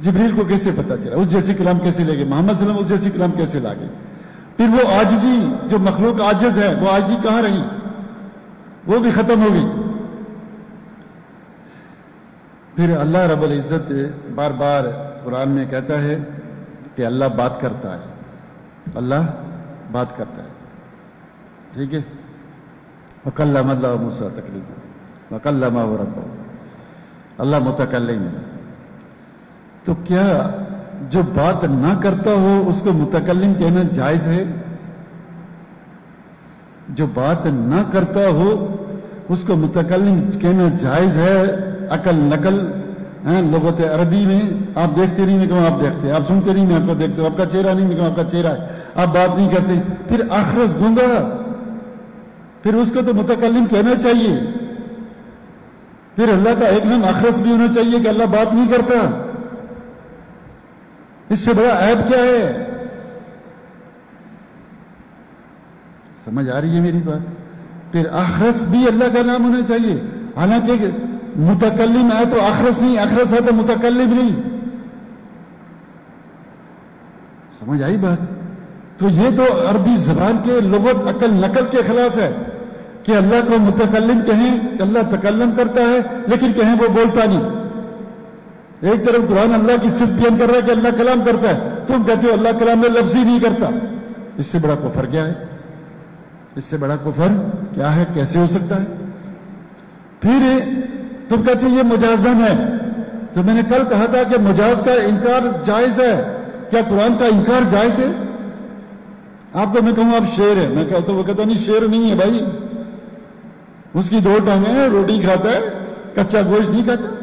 جبریل کو کیسے پتا چلا؟ اس جیسی کلام کیسے لے گئے؟ محمد صلی اللہ علیہ وسلم اس جیسی کلام کیسے لا گئے؟ پھر وہ عاجزی جو مخلوق عاجز ہے وہ عاجزی کہاں رہی؟ وہ بھی ختم ہو گئی۔ پھر اللہ رب العزت بار بار قرآن میں کہتا ہے کہ اللہ بات کرتا ہے، اللہ بات کرتا ہے، ٹھیک ہے۔ وَكَلَّمَ اللَّهُ مُوسَىٰ تَكْلِيمًا وَكَلَّمَهُ رَبُّهُ، اللہ متکلم ہے، تو کیا جو بات نہ کرتا ہو اس کو متکلم کہنا جائز ہے؟ جو بات نہ کرتا ہو اس کو متکلم کہنا جائز ہے؟ عقل نقل لغت عربی میں آپ دیکھتے نہیں، میں کہوں آپ دیکھتے، آپ سنتے نہیں، میں آپ کو دیکھتے، آپ کا چہرہ نہیں، میں کہوں آپ کا چہرہ ہے، آپ بات نہیں کرتے، پھر آخرس گونگا، پھر اس کو تو متکلم کہنا چاہیے، پھر اللہ کا ایک نام آخرس بھی ہونا چاہیے کہ اللہ بات نہیں کرتا، اس سے بڑا عیب کیا ہے؟ سمجھ آ رہی ہے میری بات؟ پھر آخرس بھی اللہ کا نام ہونا چاہیے، حالانکہ متکلم ہے تو آخرس نہیں، آخرس ہے تو متکلم نہیں، سمجھ آئی بات؟ تو یہ تو عربی زبان کے لغت عقل نقل کے خلاف ہے کہ اللہ کو متکلم کہیں کہ اللہ تکلم کرتا ہے، لیکن کہیں وہ بولتا نہیں۔ ایک طرف قرآن اللہ کی صفت بیان کر رہا ہے کہ اللہ کلام کرتا ہے، تم کہتے ہو اللہ کلام میں لفظی نہیں کرتا، اس سے بڑا کفر کیا ہے؟ اس سے بڑا کفر کیا ہے؟ کیسے ہو سکتا ہے؟ پھر تم کہتے ہو یہ مجازن ہے، تو میں نے کل کہا تھا کہ مجاز کا انکار جائز ہے، کیا قرآن کا انکار جائز ہے؟ آپ کو میں کہوں آپ شیر ہے، میں کہتا ہوں، وہ کہتا نہیں شیر نہیں ہے بھائی، اس کی دو ٹانگیں ہیں، روٹی کھاتا ہے، کچا گوشت نہیں کھاتا۔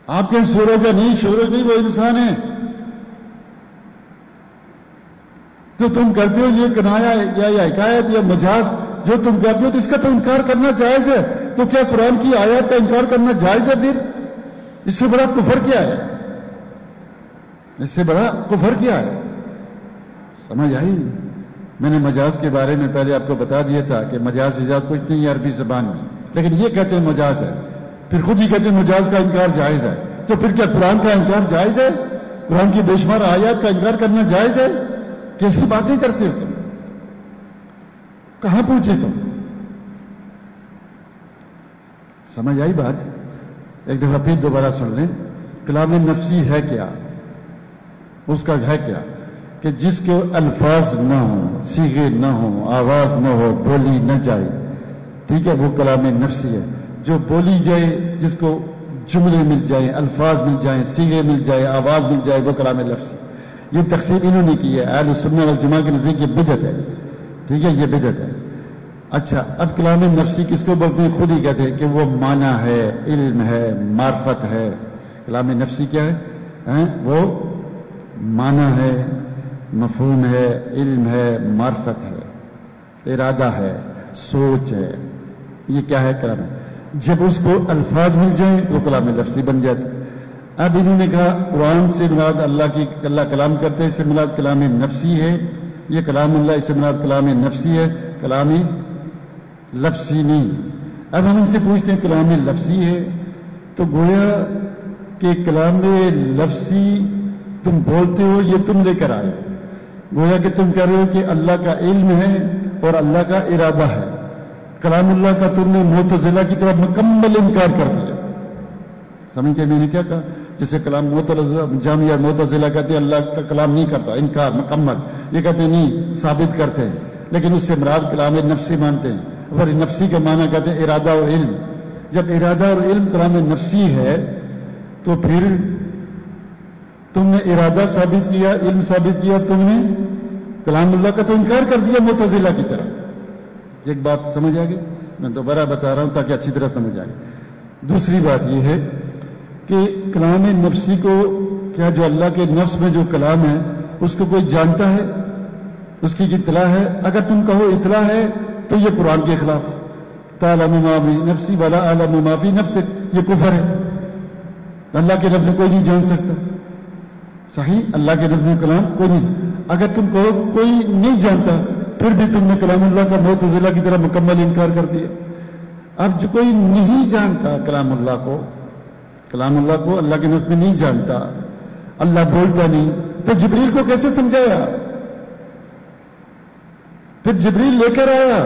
آپ کے سورج کا نہیں، سورج نہیں، وہ انسان ہے، تو تم کہتے ہو یہ کنایا یا حکایت یا مجاز جو تم کہتے ہو تو اس کا تو انکار کرنا جائز ہے، تو کیا قرآن کی آیات کا انکار کرنا جائز ہے؟ پھر اس سے بڑا کفر کیا ہے؟ اس سے بڑا کفر کیا ہے؟ سمجھ آئی؟ میں نے مجاز کے بارے میں پہلے آپ کو بتا دیا تھا کہ مجاز ایجاد کچھ نہیں ہے عربی زبان میں، لیکن یہ کہتے ہیں مجاز ہے، پھر خود ہی کہتے ہیں مجاز کا انکار جائز ہے، تو پھر کیا قرآن کا انکار جائز ہے؟ قرآن کی بے شمار آیات کا انکار کرنا جائز ہے؟ کیسی باتیں کرتے ہو تم؟ کہاں پہنچے تم؟ سمجھ آئی بات؟ ایک دفعہ پھر دوبارہ سن لیں، کلام نفسی ہے کیا؟ اس کا ہے کیا کہ جس کے الفاظ نہ ہوں، صیغے نہ ہوں، آواز نہ ہو، بولی نہ جائے، ٹھیک ہے، وہ کلام نفسی ہے۔ جو بولی جائے، جس کو جملے مل جائیں، الفاظ مل جائیں، صیغے مل جائے، آواز مل جائے، وہ کلام لفظ۔ یہ تقسیم انہوں نے کی ہے، اہل سنت والجماعہ کے نزدیک یہ بدعت ہے، ٹھیک ہے، یہ بدعت ہے۔ اچھا، اب کلام نفسی کس کو بولتے ہیں؟ خود ہی کہتے ہیں کہ وہ معنی ہے، علم ہے، معرفت ہے۔ کلام نفسی کیا ہے؟ وہ معنی ہے، مفہوم ہے، علم ہے، معرفت ہے، ارادہ ہے، سوچ ہے، یہ کیا ہے؟ کلام ہے۔ جب اس کو الفاظ مل جائیں وہ کلام لفظی بن جاتے۔ اب انہوں نے کہا قرآن سے مراد اللہ کلام کرتے ہیں، اس سے مراد کلام نفسی ہے، یہ کلام اللہ، اس سے مراد کلام نفسی ہے، کلام لفظی نہیں. اب ہم ان سے پوچھتے ہیں کلام لفظی ہے تو گویا کہ کلام لفظی تم بولتے ہو یہ تم لے کر آئے. گویا کہ تم کہہ رہے ہو کہ اللہ کا علم ہے اور اللہ کا ارادہ ہے. کلام اللہ کا تم نے معتزلہ کی طرح مکمل انکار کر دیا. سمجھے میں نے کیا کہا؟ جسے کلام جامعہ معتزلہ کہتے ہیں اللہ کا کلام نہیں کرتا، انکار مکمل. یہ کہتے ہیں نہیں، ثابت کرتے ہیں، لیکن اس سے مراد کلام نفسی مانتے ہیں. اور نفسی کا معنی کہتے ہیں ارادہ اور علم. جب ارادہ اور علم کلام نفسی ہے تو پھر تم نے ارادہ ثابت کیا، علم ثابت کیا، تم نے کلام اللہ کا تو انکار کر دیا معتزلہ کی طرح. ایک بات سمجھ آ گئی؟ میں دوبارہ بتا رہا ہوں تاکہ اچھی طرح سمجھ آئے. دوسری بات یہ ہے کہ کلام نفسی کو کیا جو اللہ کے نفس میں جو کلام ہے اس کو کوئی جانتا ہے؟ اس کی اطلاع ہے؟ اگر تم کہو اطلاع ہے تو یہ قرآن کے خلاف. تعلم ما فی نفسی ولا اعلم ما فی نفسک، یہ کفر ہے. اللہ کے نفس میں کوئی نہیں جان سکتا. صحیح، اللہ کے نفس میں کلام کوئی نہیں. اگر تم کہو کوئی نہیں جانتا پھر بھی تم نے کلام اللہ کا معتزلہ کی طرح مکمل انکار کر دیا. اب جو کوئی نہیں جانتا کلام اللہ کو اللہ کے نفس میں نہیں جانتا، اللہ بولتا نہیں، تو جبریل کو کیسے سمجھایا؟ پھر جبریل لے کر آیا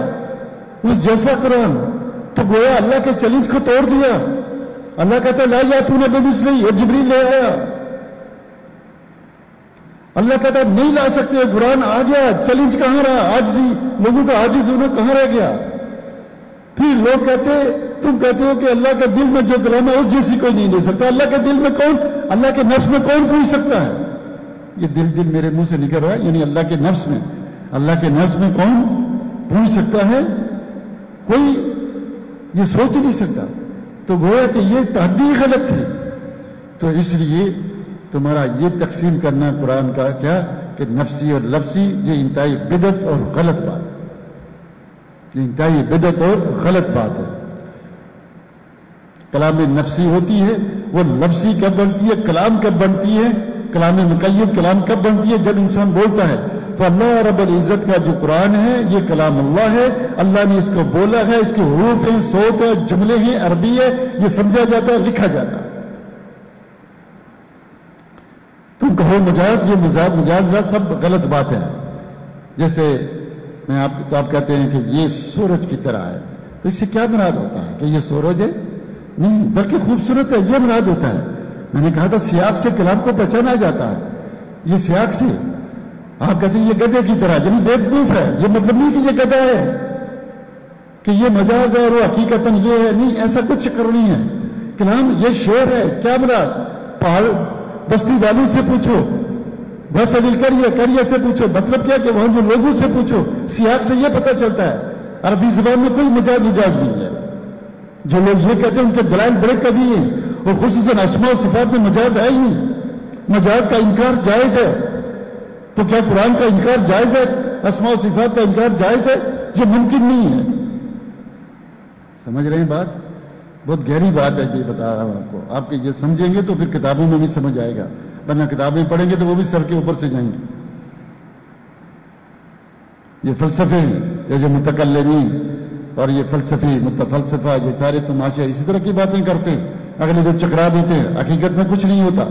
اس جیسا قرآن، تو گویا اللہ کے چیلنج کو توڑ دیا. اللہ کہتا ہے لا یاتون بمثلہ، اور جبریل لے آیا. اللہ کہتا ہے نہیں لا سکتے، قرآن آ گیا، چیلنج کہاں رہا؟ عاجزی، لوگوں کا عاجز ہونا کہاں رہ گیا؟ پھر لوگ تم کہتے ہو کہ اللہ کے دل میں جو کلام ہے اس جیسی کوئی نہیں لے سکتا. اللہ کے دل میں کون، اللہ کے نفس میں کون پوچھ سکتا ہے؟ یہ دل میرے منہ سے نکل رہا ہے، یعنی اللہ کے نفس میں کون پوچھ سکتا ہے؟ کوئی یہ سوچ نہیں سکتا. تو گویا کہ یہ تحدی غلط تھی. تو اس لیے تمہارا یہ تقسیم کرنا قرآن کا کیا کہ نفسی اور لفظی، یہ انتہائی بدعت اور غلط بات ہے. یہ انتہائی بدعت اور غلط بات ہے. کلام نفسی ہوتی ہے وہ لفظی کب بنتی ہے، کلام کب بنتی ہے، کلام مقید کلام کب بنتی ہے؟ جب انسان بولتا ہے. تو اللہ رب العزت کا جو قرآن ہے یہ کلام اللہ ہے، اللہ نے اس کو بولا ہے، اس کے حروف ہیں، صوت ہے، جملے ہیں، عربی ہے، یہ سمجھا جاتا ہے، لکھا جاتا ہے. تم کہو مجاز، یہ مجاز سب غلط بات ہے. جیسے آپ کہتے ہیں کہ یہ سورج کی طرح ہے، تو اس سے کیا مراد ہوتا ہے؟ کہ یہ سورج ہے؟ نہیں، بلکہ خوبصورت ہے، یہ مراد ہوتا ہے. میں نے کہا تھا سیاق سے کلام کو پہچانا جاتا ہے. یہ سیاق سے آپ کہتے ہیں یہ گدھے کی طرح، یعنی بیوقوف ہے. یہ مطلب نہیں کہ یہ گدھا ہے، کہ یہ مجاز ہے اور وہ حقیقتاً یہ ہے. نہیں، ایسا کچھ چکر نہیں ہے. کلام یہ شعر ہے. کیا مراد؟ پہاڑ بستی والوں سے پوچھو، بس عدل کریے سے پوچھو. مطلب کیا کہ وہاں جو لوگوں سے پوچھو. سیاق سے یہ پتہ چلتا ہے عربی زبان میں کوئی مجاز نہیں ہے. جو لوگ یہ کہتے ہیں ان کے دلائل بڑے کبھی ہیں، اور خصوصاً اسماء و صفات میں مجاز ہے ہی نہیں. مجاز کا انکار جائز ہے. تو کیا قرآن کا انکار جائز ہے؟ اسماء و صفات کا انکار جائز ہے؟ یہ ممکن نہیں ہے. سمجھ رہے ہیں بات؟ بہت گہری بات ہے یہ بتا رہا ہوں آپ کو. آپ یہ سمجھیں گے تو پھر کتابوں میں بھی سمجھ آئے گا، ورنہ کتابیں پڑھیں گے تو وہ بھی سر کے اوپر سے جائیں گے. یہ فلسفے، یہ جو متکلمین اور یہ فلسفی فلسفہ، یہ سارے تماشے اسی طرح کی باتیں کرتے ہیں، اگلے کو چکرا دیتے ہیں. حقیقت میں کچھ نہیں ہوتا،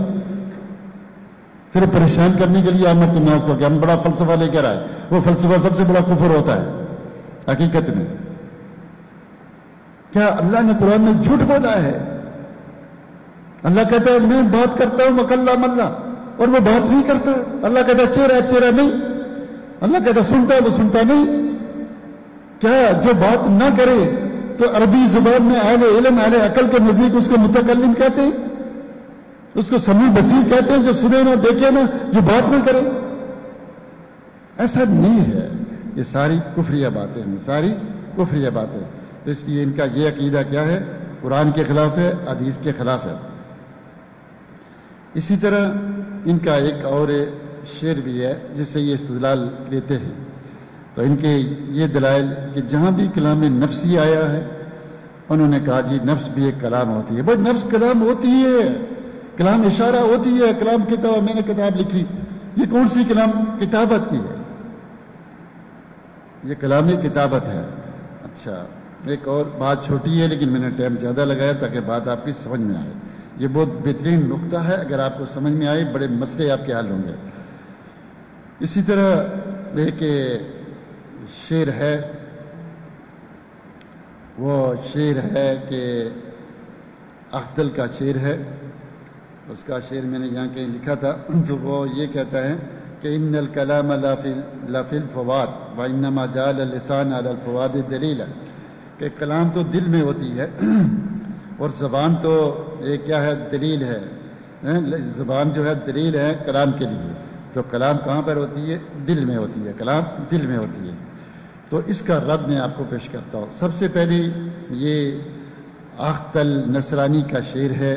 صرف پریشان کرنے کے لیے آمد الناس کو کہ ہم بڑا فلسفہ لے کر آئے. وہ فلسفہ سب سے بڑا کفر ہوتا ہے حقیقت میں. کیا اللہ نے قرآن میں جھوٹ بولا ہے؟ اللہ کہتا ہے میں بات کرتا ہوں مکلم اللہ، اور وہ بات نہیں کرتا. اللہ کہتا ہے چہرہ نہیں. اللہ کہتا ہے سنتا ہے، وہ سنتا نہیں. کیا جو بات نہ کرے تو عربی زبان میں اہل علم اہل عقل کے نزدیک اس کو متکلم کہتے ہیں، اس کو سمیع بصیر کہتے ہیں، جو سنے نہ دیکھے نہ، جو بات نہ کرے. ایسا نہیں ہے. یہ ساری کفریہ باتیں ہیں، ساری کفریہ باتیں. اس لیے ان کا یہ عقیدہ کیا ہے؟ قرآن کے خلاف ہے، حدیث کے خلاف ہے. اسی طرح ان کا ایک اور شعر بھی ہے جس سے یہ استدلال دیتے ہیں. تو ان کے یہ دلائل کہ جہاں بھی کلام نفسی آیا ہے انہوں نے کہا جی نفس بھی ایک کلام ہوتی ہے. بھائی نفس کلام ہوتی ہے، کلام اشارہ ہوتی ہے، کلام کتاب. میں نے کتاب لکھی، یہ کون سی کلام؟ کتابت کی ہے. یہ کلام کتابت ہے. اچھا، ایک اور بات چھوٹی ہے لیکن میں نے ٹائم زیادہ لگایا تاکہ بات آپ کی سمجھ میں آئے. یہ بہت بہترین نقطہ ہے، اگر آپ کو سمجھ میں آئے بڑے مسئلے آپ کے حل ہوں گے. اسی طرح ایک شعر ہے، وہ شعر ہے کہ اخدل کا شعر ہے، اس کا شعر میں نے یہاں کہیں لکھا تھا، تو وہ یہ کہتا ہے کہ ان الکلام لا فی الفواد وانما جعل اللسان علی الفواد دلیلا، کہ کلام تو دل میں ہوتی ہے اور زبان تو ایک کیا ہے، دلیل ہے. زبان جو ہے دلیل ہے کلام کے لیے. تو کلام کہاں پر ہوتی ہے؟ دل میں ہوتی ہے. کلام دل میں ہوتی ہے. تو اس کا رد میں آپ کو پیش کرتا ہوں. سب سے پہلے یہ اخدل نصرانی کا شعر ہے،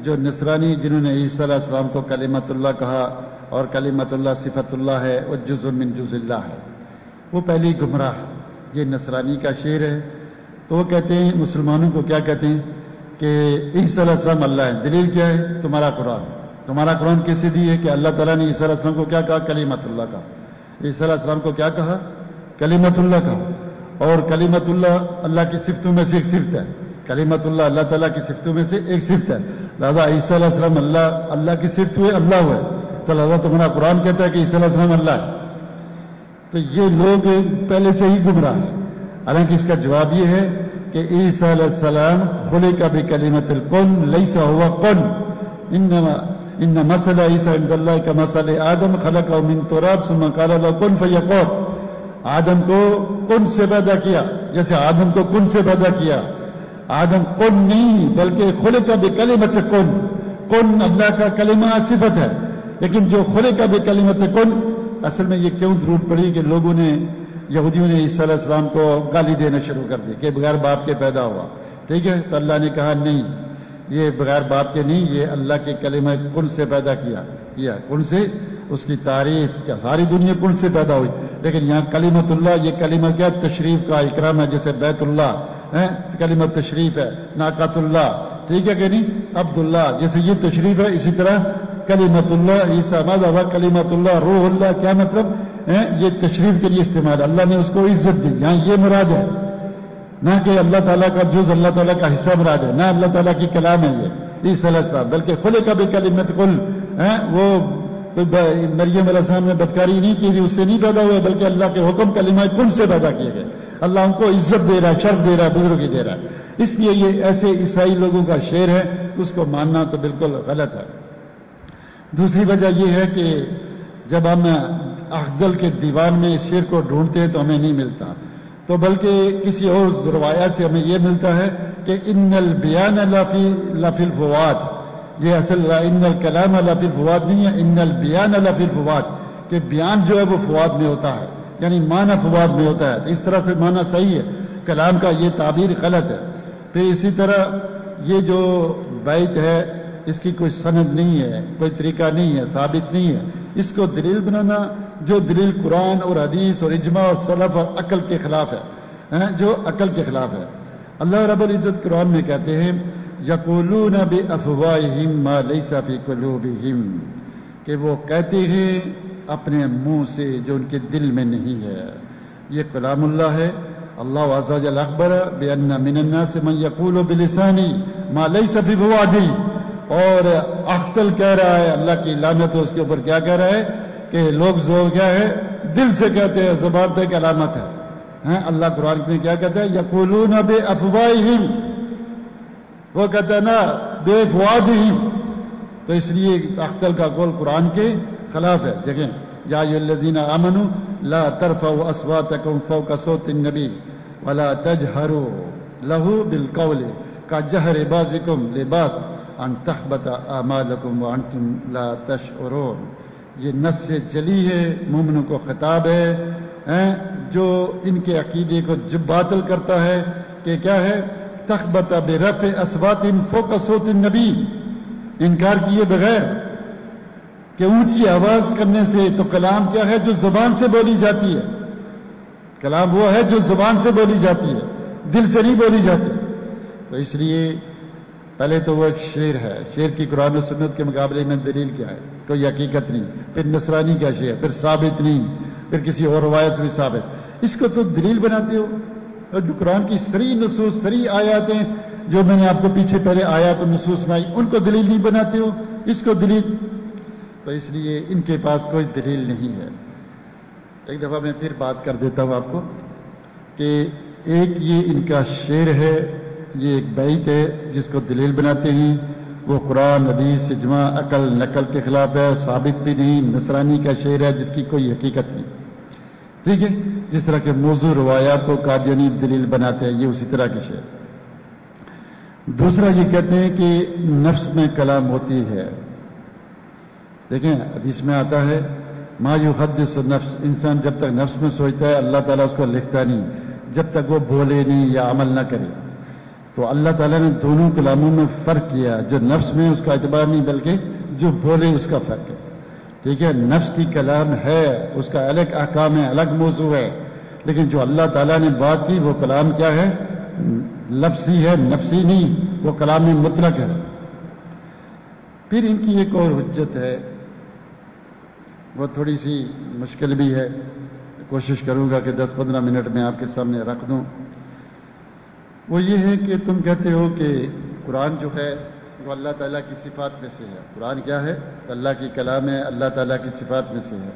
جو نصرانی جنہوں نے عیسیٰ علیہ السلام کو کلمۃ اللہ کہا اور کلمۃ اللہ صفت اللہ ہے اور جزء من جزء اللہ ہے، وہ پہلی گمراہ ہے. یہ نصرانی کا شعر ہے. تو وہ کہتے ہیں مسلمانوں کو کیا کہتے ہیں کہ عیسیٰ علیہ السلام اللہ ہے. دلیل کیا ہے؟ تمہارا قرآن. تمہارا قرآن کیسے دی ہے کہ اللہ تعالیٰ نے عیسیٰ علیہ السلام کو کیا کہا؟ کلمۃ اللہ کہا. عیسیٰ علیہ السلام کو کیا کہا؟ کلمۃ اللہ کہا. اور کلمۃ اللہ اللہ کی صفتوں میں سے ایک صفت ہے. کلمۃ اللہ اللہ تعالیٰ کی صفتوں میں سے ایک صفت ہے. لہٰذا عیسیٰ علیہ السلام اللہ کی صفت ہوئے، اللہ ہوئے. تو لہٰذا تمہارا قرآن کہتا ہے کہ عیسیٰ علیہ السلام اللہ ہے. تو یہ لوگ پہلے سے ہی گمراہ ہیں. حالانکہ اس کا جواب یہ ہے کہ عیسیٰ علیہ السلام خلق بکلمۃ الکن لیس ہوا کن، ان مثل عیسیٰ عند اللہ کمثل آدم خلقہ من تراب ثم قال له کن فیکون. آدم کو کن سے پیدا کیا، جیسے آدم کو کن سے پیدا کیا. آدم کن نہیں بلکہ خلق بکلمۃ کن. کن اللہ کا کلمہ صفت ہے، لیکن جو خلق بکلمۃ کن، اصل میں یہ کیوں ضرورت پڑی کہ لوگوں نے، یہودیوں نے عیسیٰ علیہ السلام کو گالی دینا شروع کر دی کہ بغیر باپ کے پیدا ہوا. ٹھیک ہے، تو اللہ نے کہا نہیں، یہ بغیر باپ کے نہیں، یہ اللہ کے کلمہ کن سے پیدا کیا. کن سے اس کی تعریف کیا، ساری دنیا کن سے پیدا ہوئی. لیکن یہاں کلمۃ اللہ، یہ کلمہ کیا؟ تشریف کا اکرام ہے. جیسے بیت اللہ کلمہ تشریف ہے، ناقۃ اللہ، ٹھیک ہے کہ نہیں، عبداللہ، جیسے یہ تشریف ہے، اسی طرح کلمۃ اللہ عیسیٰ ماذا ہوا کلمۃ اللہ روح اللہ. کیا مطلب؟ یہ تشریف کے لیے استعمال، اللہ نے اس کو عزت دی. یہاں یہ مراد ہے، نہ کہ اللہ تعالیٰ کا جز، اللہ تعالیٰ کا حصہ مراد ہے، نہ اللہ تعالیٰ کی کلام ہے یہ عیسیٰ علیہ السلام، بلکہ خلق بکلمۃ کن. وہ مریم علیہ السلام نے بدکاری نہیں کی تھی، اس سے نہیں پیدا ہوئے، بلکہ اللہ کے حکم کلمہ کن سے پیدا کیے گئے. اللہ ان کو عزت دے رہا ہے، شرف دے رہا ہے، بزرگی دے رہا ہے. اس لیے یہ ایسے عیسائی لوگوں کا شعر ہے، اس کو ماننا تو بالکل غلط ہے. دوسری وجہ یہ ہے کہ جب ہم اخزل کے دیوان میں اس شعر کو ڈھونڈتے ہیں تو ہمیں نہیں ملتا، تو بلکہ کسی اور روایت سے ہمیں یہ ملتا ہے کہ ان البیان لفی الفواد. یہ اصل ان الکلام لفی الفواد نہیں ہے، ان البیان لفی الفواد، کہ بیان جو ہے وہ فواد میں ہوتا ہے، یعنی معنی فواد میں ہوتا ہے. تو اس طرح سے معنی صحیح ہے، کلام کا یہ تعبیر غلط ہے. پھر اسی طرح یہ جو بیت ہے اس کی کوئی سند نہیں ہے، کوئی طریقہ نہیں ہے، ثابت نہیں ہے. اس کو دلیل بنانا جو دلیل قرآن اور حدیث اور اجماع اور سلف اور عقل کے خلاف ہے، جو عقل کے خلاف ہے. اللہ رب العزت قرآن میں کہتے ہیں یقولون بافواہہم ما لیس فی قلوبہم، کہ وہ کہتے ہیں اپنے منہ سے جو ان کے دل میں نہیں ہے. یہ کلام اللہ ہے. اللہ عز و جل اخبر بان من الناس من یقول بلسانی ما لیس فی فؤادہ. اور اختل کہہ رہا ہے، اللہ کی لعنت اس کے اوپر، کیا کہہ رہا ہے کہ لوگ زور کیا ہے، دل سے کہتے ہیں، زبان تک علامت ہے. اللہ قرآن میں کیا کہتا ہے یقولون بافواہہم، وہ کہتا ہے نا بافوادہم. تو اس لیے اختل کا قول قرآن کے خلاف ہے. دیکھیں یا ایھا الذین آمنوا لا ترفعوا اصواتکم فوق صوت النبی ولا تجہروا له بالقول کجہر بعضکم لبعض ان تحبط اعمالکم وانتم لا تشعرون. یہ نص سے جلی ہے، مومنوں کو خطاب ہے جو ان کے عقیدے کو جب باطل کرتا ہے کہ کیا ہے تخبط برفع اصوات فوق صوت النبی، انکار کیے بغیر کہ اونچی آواز کرنے سے. تو کلام کیا ہے؟ جو زبان سے بولی جاتی ہے. کلام وہ ہے جو زبان سے بولی جاتی ہے، دل سے نہیں بولی جاتی. تو اس لیے پہلے تو وہ ایک شعر ہے، شعر کی قرآن و سنت کے مقابلے میں دلیل کیا ہے؟ کوئی حقیقت نہیں. پھر نصرانی کا شعر، پھر ثابت نہیں، پھر کسی اور روایت سے بھی ثابت. اس کو تو دلیل بناتے ہو. اور جو قرآن کی صریح نصوص صریح آیات ہیں جو میں نے آپ کو پیچھے پہلے آیات و نصوص سنائی ان کو دلیل نہیں بناتے ہو، اس کو دلیل، تو اس لیے ان کے پاس کوئی دلیل نہیں ہے۔ ایک دفعہ میں پھر بات کر دیتا ہوں آپ کو کہ ایک یہ ان کا شعر ہے، یہ ایک بیت ہے جس کو دلیل بناتے ہیں، وہ قرآن حدیث اجماع عقل نقل کے خلاف ہے، ثابت بھی نہیں، نصرانی کا شعر ہے جس کی کوئی حقیقت نہیں، ٹھیک ہے، جس طرح کے موضوع روایات کو قادیانی دلیل بناتے ہیں، یہ اسی طرح کے شعر۔ دوسرا یہ کہتے ہیں کہ نفس میں کلام ہوتی ہے، دیکھیں حدیث میں آتا ہے ما یحدث النفس، انسان جب تک نفس میں سوچتا ہے اللہ تعالیٰ اس کو لکھتا نہیں جب تک وہ بولے نہیں یا عمل نہ کرے۔ تو اللہ تعالیٰ نے دونوں کلاموں میں فرق کیا، جو نفس میں اس کا اعتبار نہیں بلکہ جو بولے اس کا فرق ہے، ٹھیک ہے، نفس کی کلام ہے، اس کا الگ احکام ہے، الگ موضوع ہے، لیکن جو اللہ تعالیٰ نے بات کی وہ کلام کیا ہے؟ لفظی ہے، نفسی نہیں، وہ کلام مطلق ہے۔ پھر ان کی ایک اور حجت ہے، وہ تھوڑی سی مشکل بھی ہے، کوشش کروں گا کہ 10-15 منٹ میں آپ کے سامنے رکھ دوں۔ وہ یہ ہے کہ تم کہتے ہو کہ قرآن جو ہے وہ اللہ تعالیٰ کی صفات میں سے ہے، قرآن کیا ہے؟ اللہ کی کلام ہے، اللہ تعالیٰ کی صفات میں سے ہے،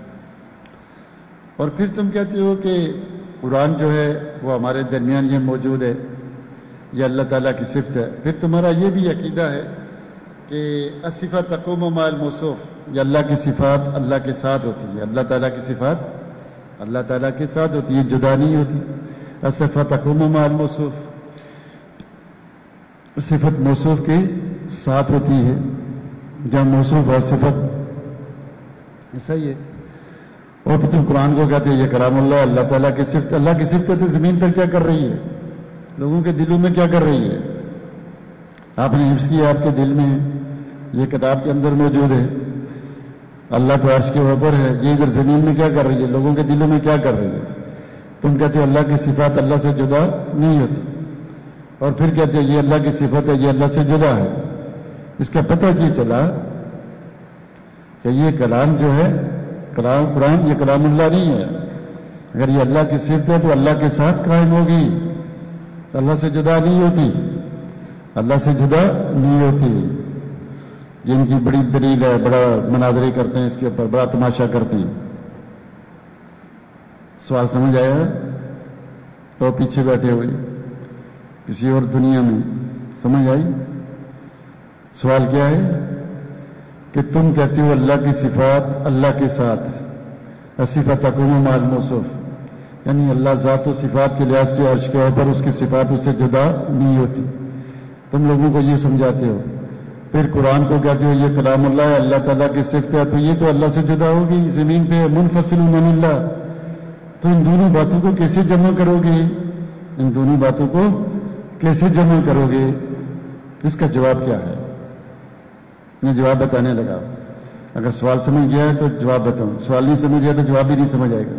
اور پھر تم کہتے ہو کہ قرآن جو ہے وہ ہمارے درمیان یہ موجود ہے، یہ اللہ تعالیٰ کی صفت ہے۔ پھر تمہارا یہ بھی عقیدہ ہے کہ الصفات تقوم مع الموصوف، یہ اللہ کی صفات اللہ کے ساتھ ہوتی ہے، اللہ تعالیٰ کی صفات اللہ تعالیٰ کے ساتھ ہوتی ہے، جدا نہیں ہوتی۔ الصفات تقوم مع الموصوف، صفت موصوف کے ساتھ ہوتی ہے، جہاں موصوف اور صفت ایسا ہی ہے۔ اور پھر تم قرآن کو کہتے ہیں یہ کلام اللہ، اللہ تعالیٰ کی صفت، اللہ کی صفت تو زمین پر کیا کر رہی ہے؟ لوگوں کے دلوں میں کیا کر رہی ہے؟ آپ نے حفظ کیا، آپ کے دل میں ہے، یہ کتاب کے اندر موجود ہے، اللہ تو عرش کے اوپر ہے، یہ ادھر زمین میں کیا کر رہی ہے؟ لوگوں کے دلوں میں کیا کر رہی ہے؟ تم کہتے ہو اللہ کی صفات اللہ سے جدا نہیں ہوتی، اور پھر کہتے ہو یہ اللہ کی صفت ہے، یہ اللہ سے جدا ہے۔ اس کا پتہ یہ چلا کہ یہ کلام جو ہے قرآن یہ کلام اللہ نہیں ہے، اگر یہ اللہ کی صفت ہے تو اللہ کے ساتھ قائم ہوگی، اللہ سے جدا نہیں ہوتی، اللہ سے جدا نہیں ہوتی۔ جن کی بڑی دلیل ہے، بڑا مناظرے کرتے ہیں اس کے اوپر، بڑا تماشا کرتے ہیں۔ سوال سمجھ آیا ہے؟ تو پیچھے بیٹھے ہوئے کسی اور دنیا میں سمجھ آئی؟ سوال کیا ہے کہ تم کہتے ہو اللہ کی صفات اللہ کے ساتھ، صفات تقوم مع الموصوف، یعنی اللہ ذات و صفات کے لحاظ سے عرش کے اوپر اس کی صفات اس سے جدا نہیں ہوتی، تم لوگوں کو یہ سمجھاتے ہو۔ پھر قرآن کو کہتے ہو یہ کلام اللہ ہے، اللہ تعالیٰ کی صفت ہے، تو یہ تو اللہ سے جدا ہوگی، زمین پہ منفصل عن اللہ، تو ان دونوں باتوں کو کیسے جمع کرو گے؟ ان دونوں باتوں کو کیسے جمع کرو گے؟ اس کا جواب کیا ہے؟ میں جواب بتانے لگا، اگر سوال سمجھ گیا ہے تو جواب بتاؤں، سوال نہیں سمجھ گیا تو جواب بھی نہیں سمجھ آئے گا۔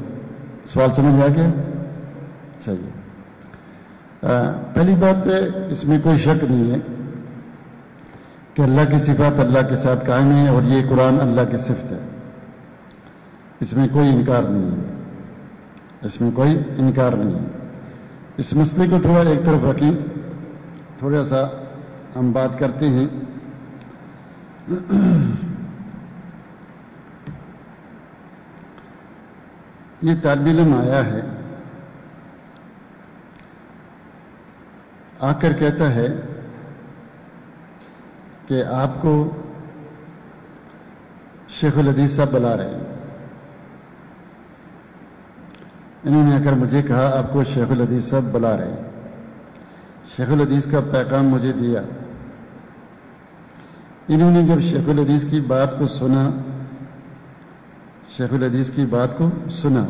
سوال سمجھ آ گیا؟ چلیے، پہلی بات اس میں کوئی شک نہیں ہے کہ اللہ کی صفات اللہ کے ساتھ قائم ہے، اور یہ قرآن اللہ کی صفت ہے، اس میں کوئی انکار نہیں ہے، اس میں کوئی انکار نہیں ہے۔ اس مسئلے کو تھوڑا ایک طرف رکھیں، تھوڑا سا ہم بات کرتے ہیں۔ یہ طالب علم آیا ہے، آ کر کہتا ہے کہ آپ کو شیخ الحدیث صاحب بلا رہے ہیں۔ انہوں نے آ کر مجھے کہا آپ کو شیخ الحدیث صاحب بلا رہے ہیں۔ شیخ الحدیث کا پیغام مجھے دیا۔ انہوں نے جب شیخ الحدیث کی بات کو سنا، شیخ الحدیث کی بات کو سنا،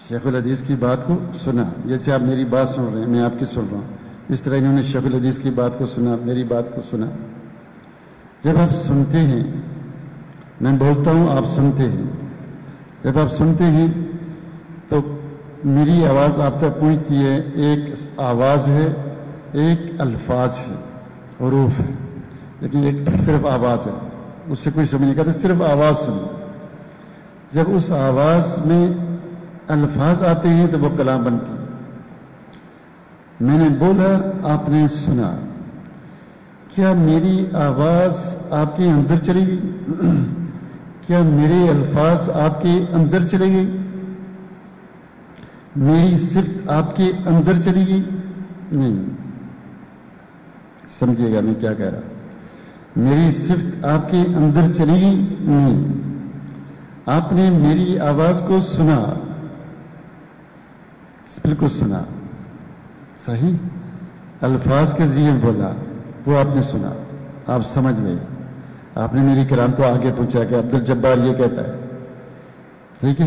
شیخ الحدیث کی بات کو سنا، جیسے آپ میری بات سن رہے ہیں، میں آپ کی سن رہا ہوں، اس طرح انہوں نے شیخ الحدیث کی بات کو سنا، میری بات کو سنا۔ جب آپ سنتے ہیں، میں بولتا ہوں آپ سنتے ہیں، جب آپ سنتے ہیں تو میری آواز آپ تک پہنچتی ہے، ایک آواز ہے، ایک الفاظ ہے، حروف ہے، لیکن ایک صرف آواز ہے، اس سے کوئی سمجھ نہیں کرتا، صرف آواز سنی۔ جب اس آواز میں الفاظ آتے ہیں تو وہ کلام بنتی ہے۔ میں نے بولا، آپ نے سنا، کیا میری آواز آپ کے اندر چلے گی؟ کیا میرے الفاظ آپ کے اندر چلے گئے؟ میری صفت آپ کے اندر چلی گئی؟ نہیں۔ سمجھیے گا میں کیا کہہ رہا ہوں۔ میری صفت آپ کے اندر چلی گئی؟ نہیں۔ آپ نے میری آواز کو سنا، بالکل سنا، صحیح، الفاظ کے ذریعے بولا، وہ آپ نے سنا، آپ سمجھ گئے۔ آپ نے میری کلام کو آگے پوچھا کہ عبد الجبار یہ کہتا ہے، ٹھیک ہے،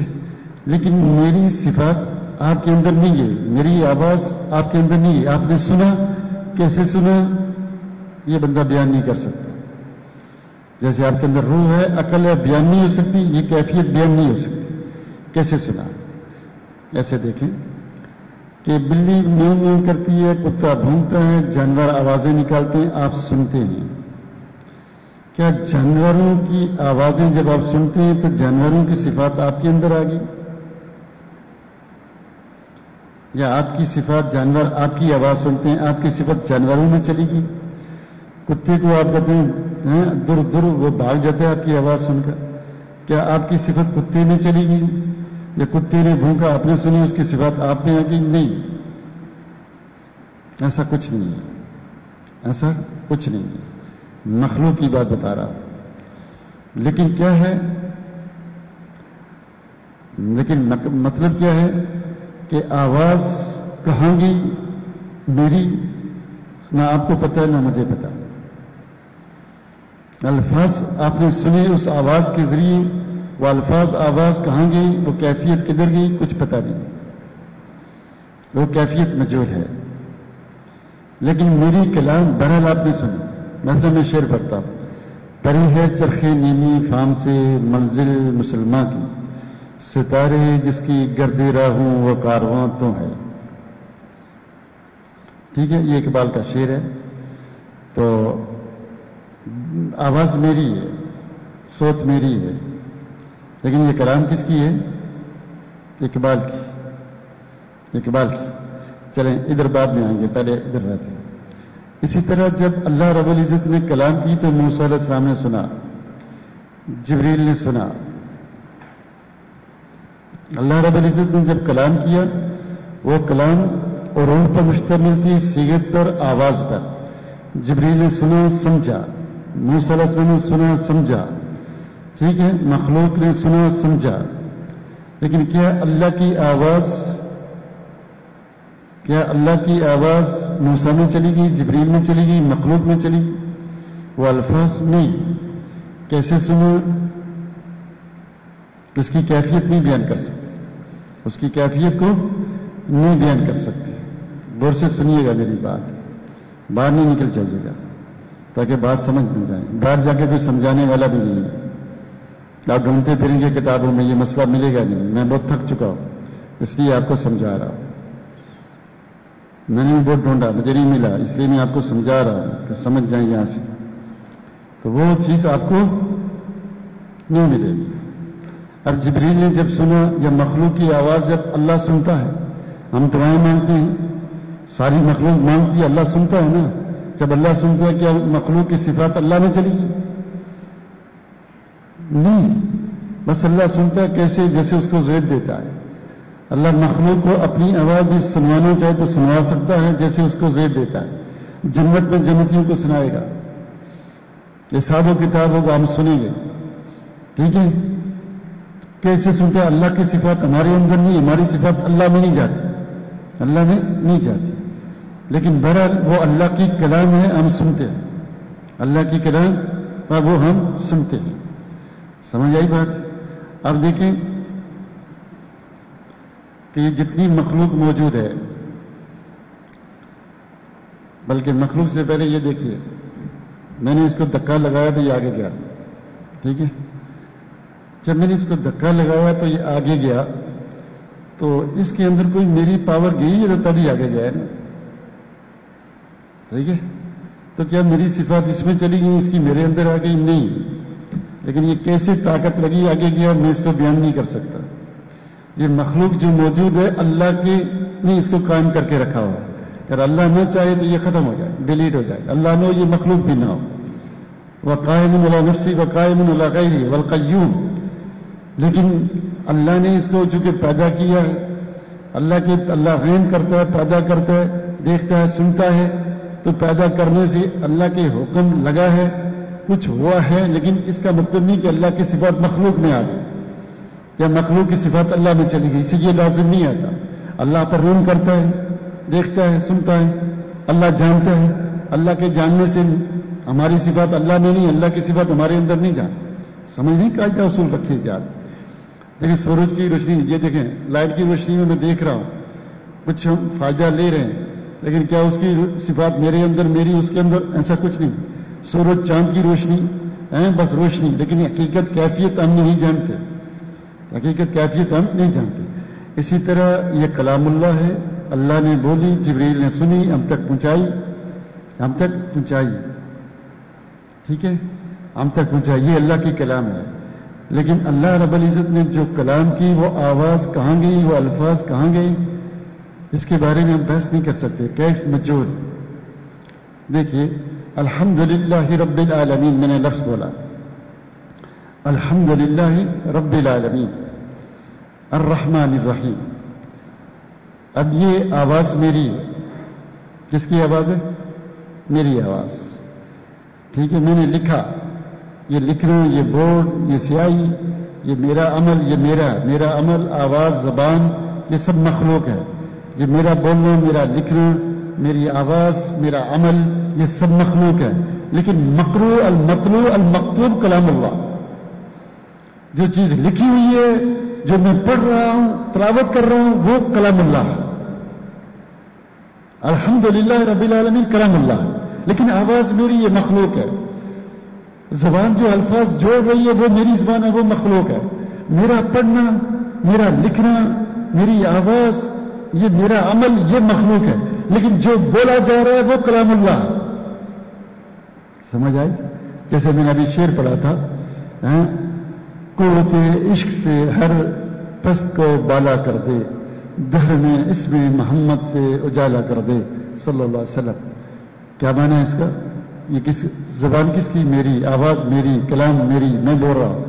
لیکن میری صفات آپ کے اندر نہیں ہے، میری آواز آپ کے اندر نہیں ہے۔ آپ نے سنا، کیسے سنا یہ بندہ بیان نہیں کر سکتا۔ جیسے آپ کے اندر روح ہے، عقل ہے، بیان نہیں ہو سکتی، یہ کیفیت بیان نہیں ہو سکتی۔ کیسے سنا؟ ایسے دیکھیں کہ بلی میوں میوں کرتی ہے، کتا بھونکتا ہے، جانور آوازیں نکالتے ہیں، آپ سنتے ہیں۔ کیا جانوروں کی آوازیں جب آپ سنتے ہیں تو جانوروں کی صفات آپ کے اندر آ گئی؟ یا آپ کی صفات جانور آپ کی آواز سنتے ہیں، آپ کی صفت جانوروں میں چلی گئی؟ کتے کو آپ کہتے ہیں در در، وہ بھاگ جاتے ہیں آپ کی آواز سن کر، کیا آپ کی صفت کتے میں چلی گئی؟ یا کتے نے بھونکا، آپ نے سنی، اس کی صفات آپ میں آ گئی؟ نہیں، ایسا کچھ نہیں ہے، ایسا کچھ نہیں ہے۔ مخلوق کی بات بتا رہا ہوں۔ لیکن کیا ہے، لیکن مطلب کیا ہے کہ آواز کہاں گئی میری، نہ آپ کو پتہ ہے نہ مجھے پتہ۔ الفاظ آپ نے سنے اس آواز کے ذریعے، وہ الفاظ آواز کہاں گئی، وہ کیفیت کدھر گئی، کچھ پتہ نہیں، وہ کیفیت مجہول ہے۔ لیکن میری کلام بہرحال آپ نے سنی۔ مثلا میں شعر پڑھتا ہوں، پری ہے چرخ نیمی فام سے منزل مسلمہ کی، ستارے جس کی گرد راہوں وہ کارواں تو ہے۔ ٹھیک ہے، یہ اقبال کا شعر ہے۔ تو آواز میری ہے، صوت میری ہے، لیکن یہ کلام کس کی ہے؟ اقبال کی، اقبال کی۔ چلیں ادھر بعد میں آئیں گے، پہلے ادھر رہتے ہیں۔ اسی طرح جب اللہ رب العزت نے کلام کی تو موسیٰ علیہ السلام نے سنا، جبریل نے سنا۔ اللہ رب العزت نے جب کلام کیا، وہ کلام عروف پر مشتمل تھی، صیغت پر، آواز پر۔ جبریل نے سنا، سمجھا، موسیٰ علیہ السلام نے سنا، سمجھا، ٹھیک ہے، مخلوق نے سنا، سمجھا۔ لیکن کیا اللہ کی آواز، کیا اللہ کی آواز موسیٰ میں چلی گئی، جبریل میں چلی گئی، مخلوق میں چلی گئی؟ وہ الفاظ نہیں۔ کیسے سنا؟ اس کی کیفیت نہیں بیان کر سکتے، اس کی کیفیت کو نہیں بیان کر سکتے۔ غور سے سنیے گا میری بات، باہر نہیں نکل جائیے گا تاکہ بات سمجھ میں جائے۔ باہر جا کے کوئی سمجھانے والا بھی نہیں ہے، آپ ڈھونڈتے پھریں گے کتابوں میں، یہ مسئلہ ملے گا نہیں۔ میں بہت تھک چکا ہوں، اس لیے آپ کو سمجھا رہا ہوں۔ میں نے بھی بہت ڈھونڈا، مجھے نہیں ملا، اس لیے میں آپ کو سمجھا رہا ہوں کہ سمجھ جائیں یہاں سے، تو وہ چیز آپ کو نہیں ملے گی۔ اب جبریل نے جب سنا، یا مخلوق کی آواز جب اللہ سنتا ہے، ہم دعائیں مانگتے ہیں، ساری مخلوق مانگتی ہے، اللہ سنتا ہے نا۔ جب اللہ سنتا ہے، کیا مخلوق کی صفات اللہ میں چلی گئی؟ نہیں، بس اللہ سنتا ہے کیسے؟ جیسے اس کو زیب دیتا ہے۔ اللہ مخلوق کو اپنی آواز بھی سنوانا چاہے تو سنوا سکتا ہے، جیسے اس کو زیب دیتا ہے۔ جنت میں جنتیوں کو سنائے گا، حساب و کتاب ہوگا، ہم سنیں گے، ٹھیک ہے۔ کیسے سنتے ہیں؟ اللہ کی صفات ہمارے اندر نہیں، ہماری صفات اللہ میں نہیں جاتی، اللہ میں نہیں جاتی، لیکن بہرحال وہ اللہ کی کلام ہے، ہم سنتے ہیں، اللہ کی کلام وہ ہم سنتے ہیں۔ سمجھ آئی بات؟ اب دیکھیں کہ یہ جتنی مخلوق موجود ہے، بلکہ مخلوق سے پہلے یہ دیکھیے، میں نے اس کو دھکا لگایا تو یہ آگے گیا، ٹھیک ہے۔ جب میں نے اس کو دھکا لگایا تو یہ آگے گیا، تو اس کے اندر کوئی میری پاور گئی ہے تو تبھی آگے گیا ہے نا، ٹھیک ہے۔ تو کیا میری صفات اس میں چلی گئی، اس کی میرے اندر آ گئی؟ نہیں، لیکن یہ کیسے طاقت لگی آگے گیا، میں اس کو بیان نہیں کر سکتا۔ یہ مخلوق جو موجود ہے اللہ کی نے اس کو قائم کر کے رکھا ہوا ہے. اگر اللہ نہ چاہے تو یہ ختم ہو جائے, ڈیلیٹ ہو جائے. اللہ نہ ہو یہ مخلوق بھی نہ ہو. وقائم علی نفسی وقائم علی غیری والقیوم. لیکن اللہ نے اس کو چونکہ پیدا کیا ہے, اللہ غین کرتا ہے, پیدا کرتا ہے, دیکھتا ہے, سنتا ہے, تو پیدا کرنے سے اللہ کے حکم لگا ہے, کچھ ہوا ہے. لیکن اس کا مطلب نہیں کہ اللہ کی صفات مخلوق میں آ گئی یا مخلوق کی صفات اللہ میں چلی گئی. اسے یہ لازم نہیں آتا. اللہ پر رحم کرتا ہے, دیکھتا ہے, سنتا ہے, اللہ جانتا ہے. اللہ کے جاننے سے ہماری صفات اللہ میں نہیں, اللہ کی صفات ہمارے اندر نہیں جان. سمجھ نہیں قاعدہ اصول رکھے جات. دیکھیں سورج کی روشنی, یہ دیکھیں لائٹ کی روشنی میں دیکھ رہا ہوں, کچھ ہم فائدہ لے رہے ہیں, لیکن کیا اس کی صفات میرے اندر, میری اس کے اندر؟ ایسا کچھ نہیں. سورج چاند کی روشنی بس روشنی, لیکن حقیقت کیفیت ہم نہیں جانتے. حقیقت کیفیت ہم نہیں جانتے. اسی طرح یہ کلام اللہ ہے, اللہ نے بولی, جبریل نے سنی, ہم تک پہنچائی. ٹھیک ہے, ہم تک پہنچائی. یہ اللہ کی کلام ہے. لیکن اللہ رب العزت نے جو کلام کی وہ آواز کہاں گئی, وہ الفاظ کہاں گئی, اس کے بارے میں ہم بحث نہیں کر سکتے. کیف مجہول. دیکھیے الحمدللہ رب العالمین, میں نے لفظ بولا الحمدللہ رب العالمین الرحمن الرحیم. اب یہ آواز میری ہے. کس کی آواز ہے؟ میری آواز. ٹھیک ہے, میں نے لکھا, یہ لکھنا, یہ بورڈ, یہ سیاہی, یہ میرا عمل, یہ میرا عمل, آواز, زبان, یہ سب مخلوق ہے. یہ میرا بولنا, میرا لکھنا, میری آواز, میرا عمل, یہ سب مخلوق ہے. لیکن مقروء المطلوع المکتوب کلام اللہ, جو چیز لکھی ہوئی ہے, جو میں پڑھ رہا ہوں, تلاوت کر رہا ہوں, وہ کلام اللہ ہے. الحمدللہ رب العالمین کلام اللہ ہے. لیکن آواز میری, یہ مخلوق ہے. زبان جو الفاظ جوڑ رہی ہے وہ میری زبان ہے, وہ مخلوق ہے. میرا پڑھنا, میرا لکھنا, میری آواز, یہ میرا عمل, یہ مخلوق ہے. لیکن جو بولا جا رہا ہے وہ کلام اللہ ہے. سمجھ آئی؟ جیسے میں نے ابھی شعر پڑھا تھا, قوت عشق سے ہر پست کو بالا کر دے, دہر میں اسم محمد سے اجالا کر دے صلی اللہ علیہ وسلم. کیا معنی ہے اس کا؟ یہ کس زبان کس کی؟ میری. آواز میری, کلام میری, میں بول رہا ہوں.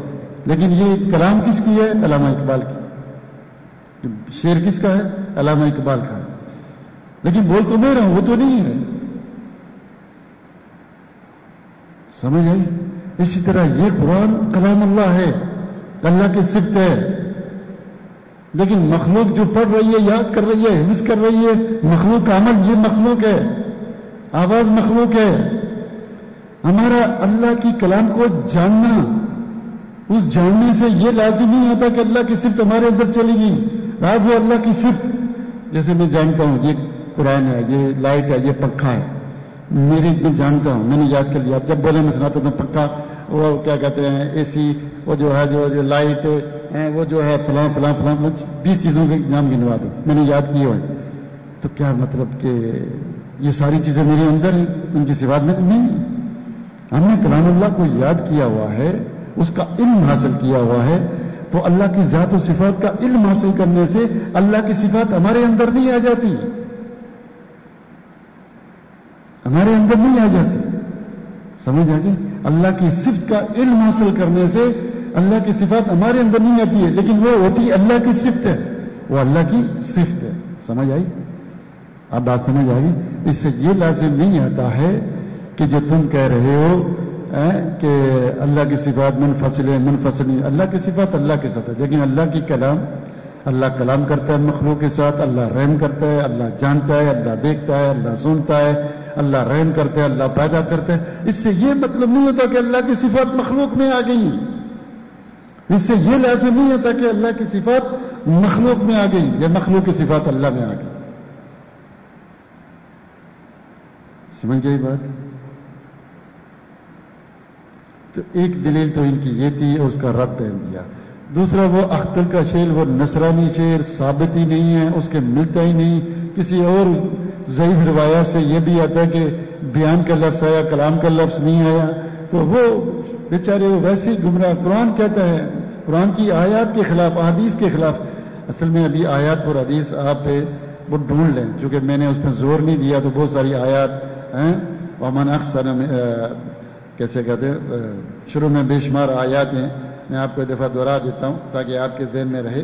لیکن یہ کلام کس کی ہے؟ علامہ اقبال کی. شعر کس کا ہے؟ علامہ اقبال کا ہے. لیکن بول تو میں رہا ہوں, وہ تو نہیں ہے. سمجھ آئی؟ اسی طرح یہ قرآن کلام اللہ ہے, اللہ کی صفت ہے. لیکن مخلوق جو پڑھ رہی ہے, یاد کر رہی ہے, حفظ کر رہی ہے, مخلوق کا عمل, یہ مخلوق ہے. آواز مخلوق ہے. ہمارا اللہ کی کلام کو جاننا, اس جاننے سے یہ لازم نہیں ہوتا کہ اللہ کی صفت ہمارے اندر چلے گی. رات وہ اللہ کی صفت, جیسے میں جانتا ہوں یہ قرآن ہے, یہ لائٹ ہے, یہ پنکھا ہے, میں جانتا ہوں, میں نے یاد کر لیا. جب بولے میں سناتا ہوں پنکھا, وہ کیا کہتے ہیں, اے سی, وہ جو ہے جو لائٹ, وہ جو ہے فلاں فلاں فلاں 20 چیزوں کے نام گنوا دو, میں نے یاد کیے ہوئے. تو کیا مطلب کہ یہ ساری چیزیں میرے اندر ہیں, ان کی صفات میں نہیں. ہم نے کلام اللہ کو یاد کیا ہوا ہے, اس کا علم حاصل کیا ہوا ہے. تو اللہ کی ذات و صفات کا علم حاصل کرنے سے اللہ کی صفات ہمارے اندر نہیں آ جاتی, ہمارے اندر نہیں آ جاتی. سمجھ آ گئی؟ اللہ کی صفت کا علم حاصل کرنے سے اللہ کی صفات ہمارے اندر نہیں آتی ہے, لیکن وہ ہوتی اللہ کی صفت ہے, وہ اللہ کی صفت ہے. سمجھ آئی؟ اب بات سمجھ آ گئی؟ اس سے یہ لازم نہیں آتا ہے کہ جو تم کہہ رہے ہو کہ اللہ کی صفات منفصل ہے, منفصل نہیں. اللہ کی صفات اللہ کے ساتھ ہے, لیکن اللہ کی کلام, اللہ کلام کرتا ہے مخلوق کے ساتھ, اللہ رحم کرتا ہے, اللہ جانتا ہے, اللہ دیکھتا ہے, اللہ سنتا ہے, اللہ رحم کرتا ہے, اللہ پیدا کرتا ہے. اس سے یہ مطلب نہیں ہوتا کہ اللہ کی صفات مخلوق میں آ گئی. اس سے یہ لازم نہیں ہوتا کہ اللہ کی صفات مخلوق میں آ گئی یا مخلوق کی صفات اللہ میں آ گئی. سمجھ گئی بات؟ تو ایک دلیل تو ان کی یہ تھی, اور اس کا رد پہن دیا. دوسرا وہ اختر کا شعر, وہ نصرانی شعر ثابت ہی نہیں ہے, اس کے ملتا ہی نہیں. کسی اور ضعیف روایات سے یہ بھی آتا ہے کہ بیان کا لفظ آیا, کلام کا لفظ نہیں آیا. تو وہ بیچارے وہ ویسے ہی گمراہ. قرآن کہتا ہے, قرآن کی آیات کے خلاف, احادیث کے خلاف, اصل میں ابھی آیات اور حدیث آپ وہ ڈھونڈ لیں، چونکہ میں نے اس میں زور نہیں دیا تو بہت ساری آیات ہیں، ومن احسن کیسے کہتے ہیں، شروع میں بے شمار آیات ہیں، میں آپ کو ایک دفعہ دہرا دیتا ہوں تاکہ آپ کے ذہن میں رہے۔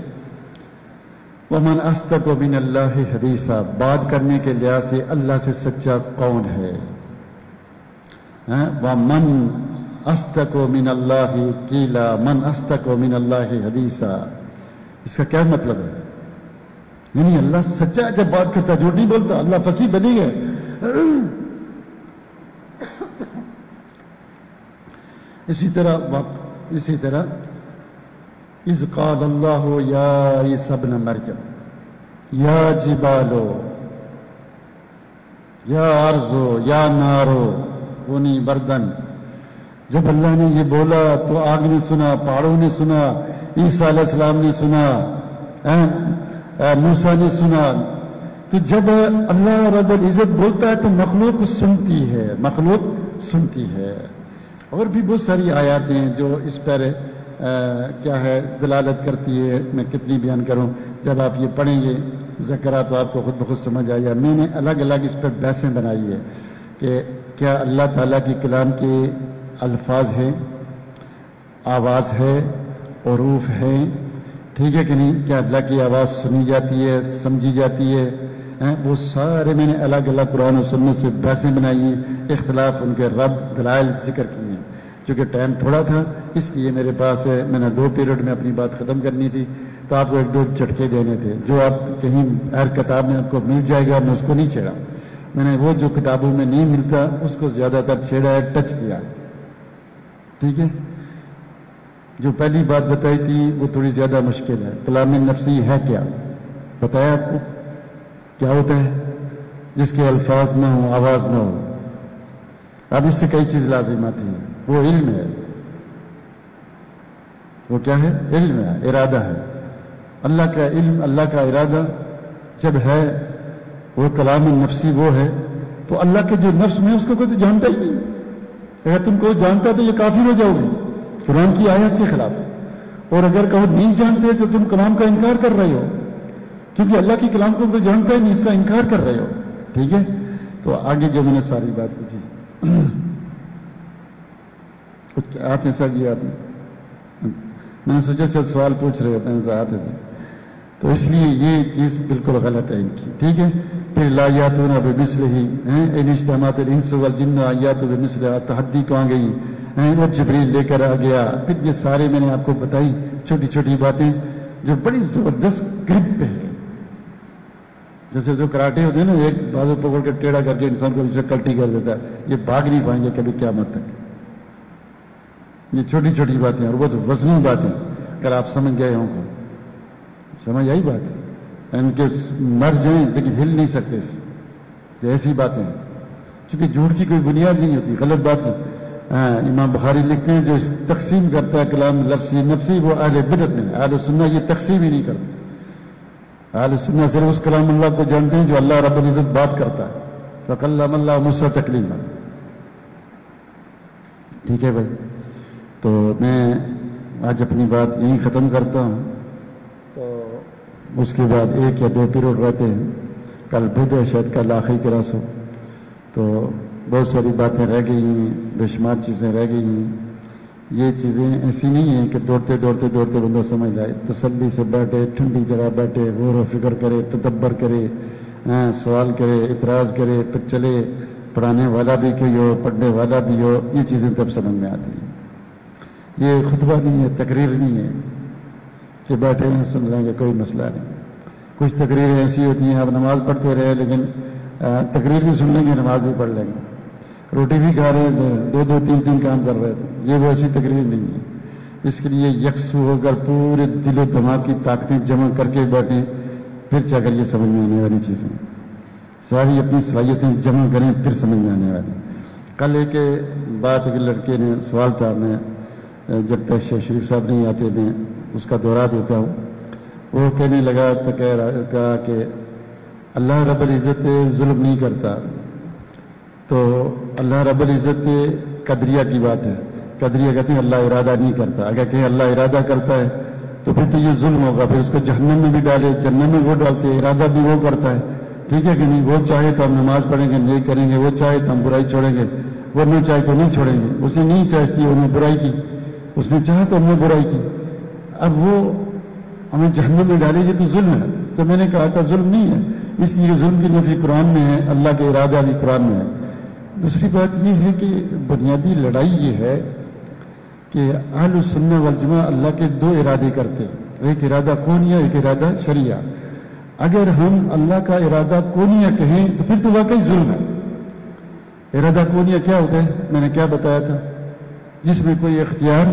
ومن اصدق من اللہ حدیثا، بات کرنے کے لحاظ سے اللہ سے سچا کون ہے؟ ومن اصدق من اللہ قیلا، من اصدق من اللہ حدیثا، اس کا کیا مطلب ہے؟ یعنی اللہ سچا جب بات کرتا ہے، جھوٹ نہیں بولتا، اللہ فصیح بنی ہے۔ اسی طرح اذ قال اللہ یا عیسی ابن مریم یا جبالو یا ارضو یا نارو کونی بردن، جب اللہ نے یہ بولا تو آگ نے سنا، پہاڑوں نے سنا، عیسیٰ علیہ السلام نے سنا، موسیٰ نے سنا۔ تو جب اللہ رب العزت بولتا ہے تو مخلوق سنتی ہے۔ اور بھی بہت ساری آیات ہیں جو اس پر کیا ہے دلالت کرتی ہے، میں کتنی بیان کروں، جب آپ یہ پڑھیں گے مذکرات تو آپ کو خود بخود سمجھ آئے گا۔ میں نے الگ الگ اس پر بحثیں بنائی ہے کہ کیا اللہ تعالیٰ کے کلام کے الفاظ ہیں، آواز ہے، حروف ہیں، ٹھیک ہے کہ نہیں؟ کیا اللہ کی آواز سنی جاتی ہے، سمجھی جاتی ہے؟ وہ سارے میں نے الگ الگ قرآن و سنت سے بحثیں بنائی ہیں، اختلاف ان کے رد دلائل ذکر کیے ہیں۔ چونکہ ٹائم تھوڑا تھا اس لیے میرے پاس میں نے 2 پیریڈ میں اپنی بات ختم کرنی تھی، تو آپ کو 1-2 جھٹکے دینے تھے۔ جو آپ کہیں ہر کتاب میں آپ کو مل جائے گا، میں اس کو نہیں چھیڑا، میں نے وہ جو کتابوں میں نہیں ملتا اس کو زیادہ تر چھیڑا ہے، ٹچ کیا، ٹھیک ہے؟ جو پہلی بات بتائی تھی وہ تھوڑی زیادہ مشکل ہے۔ کلام نفسی ہے کیا؟ بتایا آپ کو کیا ہوتا ہے؟ جس کے الفاظ نہ ہوں، آواز نہ ہو۔ اب اس سے کئی چیز لازم آتی ہیں۔ وہ علم ہے، وہ کیا ہے؟ علم ہے، ارادہ ہے۔ اللہ کا علم، اللہ کا ارادہ جب ہے، وہ کلام نفسی وہ ہے، تو اللہ کے جو نفس میں اس کو کوئی تو جانتا ہی نہیں۔ اگر تم کو جانتا تو یہ کافر ہو جاؤ گے قرآن کی آیت کے خلاف، اور اگر کہو نہیں جانتے تو تم کلام کا انکار کر رہے ہو، کیونکہ اللہ کی کلام کو تو جانتا ہی نہیں، اس کا انکار کر رہے ہو، ٹھیک ہے؟ تو آگے جو میں نے ساری بات کی تھی کچھ آتے سب یہ آپ نے، میں نے سوچا شاید سوال پوچھ رہے ہوتے ہیں آتے سے، تو اس لیے یہ چیز بالکل غلط ہے ان کی، ٹھیک ہے؟ پھر لا یاتون بمثلہ، ان اجتماعت الانس والجن یاتون بمثلہ، تحدی کہاں گئی؟ وہ جبریل لے کر آ گیا۔ پھر یہ سارے میں نے آپ کو بتائی چھوٹی چھوٹی باتیں جو بڑی زبردست گرپ پہ ہے، جیسے جو کراٹے ہوتے ہیں نا، ایک بازو پکڑ کے ٹیڑھا کر کے انسان کو دوسرے کلٹی کر دیتا ہے، یہ بھاگ نہیں پائیں گے کبھی قیامت تک۔ یہ چھوٹی چھوٹی باتیں اور بہت وزنی باتیں، اگر آپ سمجھ گئے ہوں گے، سمجھ آئی بات؟ ان کے مر جائیں لیکن ہل نہیں سکتے یہ ایسی باتیں، چونکہ جھوٹ کی کوئی بنیاد نہیں ہوتی، غلط بات نہیں۔ امام بخاری لکھتے ہیں جو اس تقسیم کرتا ہے کلام لفظی نفسی وہ اہل بدعت نہیں، اہل سنہ یہ تقسیم ہی نہیں کرتے۔ اہل سنہ صرف اس کلام اللہ کو جانتے ہیں جو اللہ رب العزت بات کرتا ہے، فکلم اللہ موسیٰ تکلیما، ٹھیک ہے بھائی؟ تو میں آج اپنی بات یہیں ختم کرتا ہوں، تو اس کے بعد 1 یا 2 پیریڈ رہتے ہیں، کل بدھ ہے، شاید کل آخری کلاس ہو، تو بہت ساری باتیں رہ گئی ہیں، بے شمار چیزیں رہ گئی ہیں۔ یہ چیزیں ایسی نہیں ہیں کہ دوڑتے دوڑتے دوڑتے بندہ سمجھ لائے، تسلی سے بیٹھے، ٹھنڈی جگہ بیٹھے، غور و فکر کرے، تدبر کرے، سوال کرے، اعتراض کرے، پھر چلے، پڑھانے والا بھی کوئی ہو، پڑھنے والا بھی ہو، یہ چیزیں تب سمجھ میں آتی ہیں۔ یہ خطبہ نہیں ہے، تقریر نہیں ہے کہ بیٹھے ہیں سن لیں گے، کوئی مسئلہ نہیں۔ کچھ تقریریں ایسی ہوتی ہیں آپ نماز پڑھتے رہے لیکن تقریر بھی سن لیں گے، نماز بھی پڑھ لیں گے، روٹی بھی کھا رہے تھے، 2 3 کام کر رہے تھے، یہ وہ ایسی تقریر نہیں ہے۔ اس کے لیے یکسو ہو کر پورے دل و دماغ کی طاقتیں جمع کر کے بیٹھیں، پھر چاہ کر یہ سمجھ میں آنے والی چیزیں، ساری اپنی صلاحیتیں جمع کریں پھر سمجھ میں آنے والی۔ کل ایک بات ایک لڑکے نے سوال تھا، میں جب تک شیخ شریف صاحب نہیں آتے میں اس کا دورہ دیتا ہوں، وہ کہنے لگا تو کہا کہ اللہ رب العزت ظلم نہیں کرتا، تو اللہ رب العزت قدریہ کی بات ہے، قدریہ کہتے ہیں اللہ ارادہ نہیں کرتا، اگر کہیں اللہ ارادہ کرتا ہے تو پھر تو یہ ظلم ہوگا، پھر اس کو جہنم میں بھی ڈالے، جنت میں وہ ڈالتے ہیں، ارادہ بھی وہ کرتا ہے، ٹھیک ہے کہ نہیں؟ وہ چاہے تو ہم نماز پڑھیں گے نہیں کریں گے، وہ چاہے تو ہم برائی چھوڑیں گے، وہ نہیں چاہے تو نہیں چھوڑیں گے۔ اس نے نہیں چاہتی انہوں نے برائی کی، اس نے چاہا تو ہم نے برائی کی، اب وہ ہمیں جہنم میں ڈالے، یہ تو ظلم ہے۔ تو میں نے کہا تھا ظلم نہیں ہے، اس لیے ظلم کی نفی قرآن میں ہے، اللہ کے ارادہ بھی قرآن میں ہے۔ دوسری بات یہ ہے کہ بنیادی لڑائی یہ ہے کہ اہل السنہ والجماعہ اللہ کے دو ارادے کرتے ہیں، ایک ارادہ کونیہ، ایک ارادہ شرعیہ۔ اگر ہم اللہ کا ارادہ کونیہ کہیں تو پھر تو واقعی ظلم ہے۔ ارادہ کونیہ کیا ہوتا ہے؟ میں نے کیا بتایا تھا؟ جس میں کوئی اختیار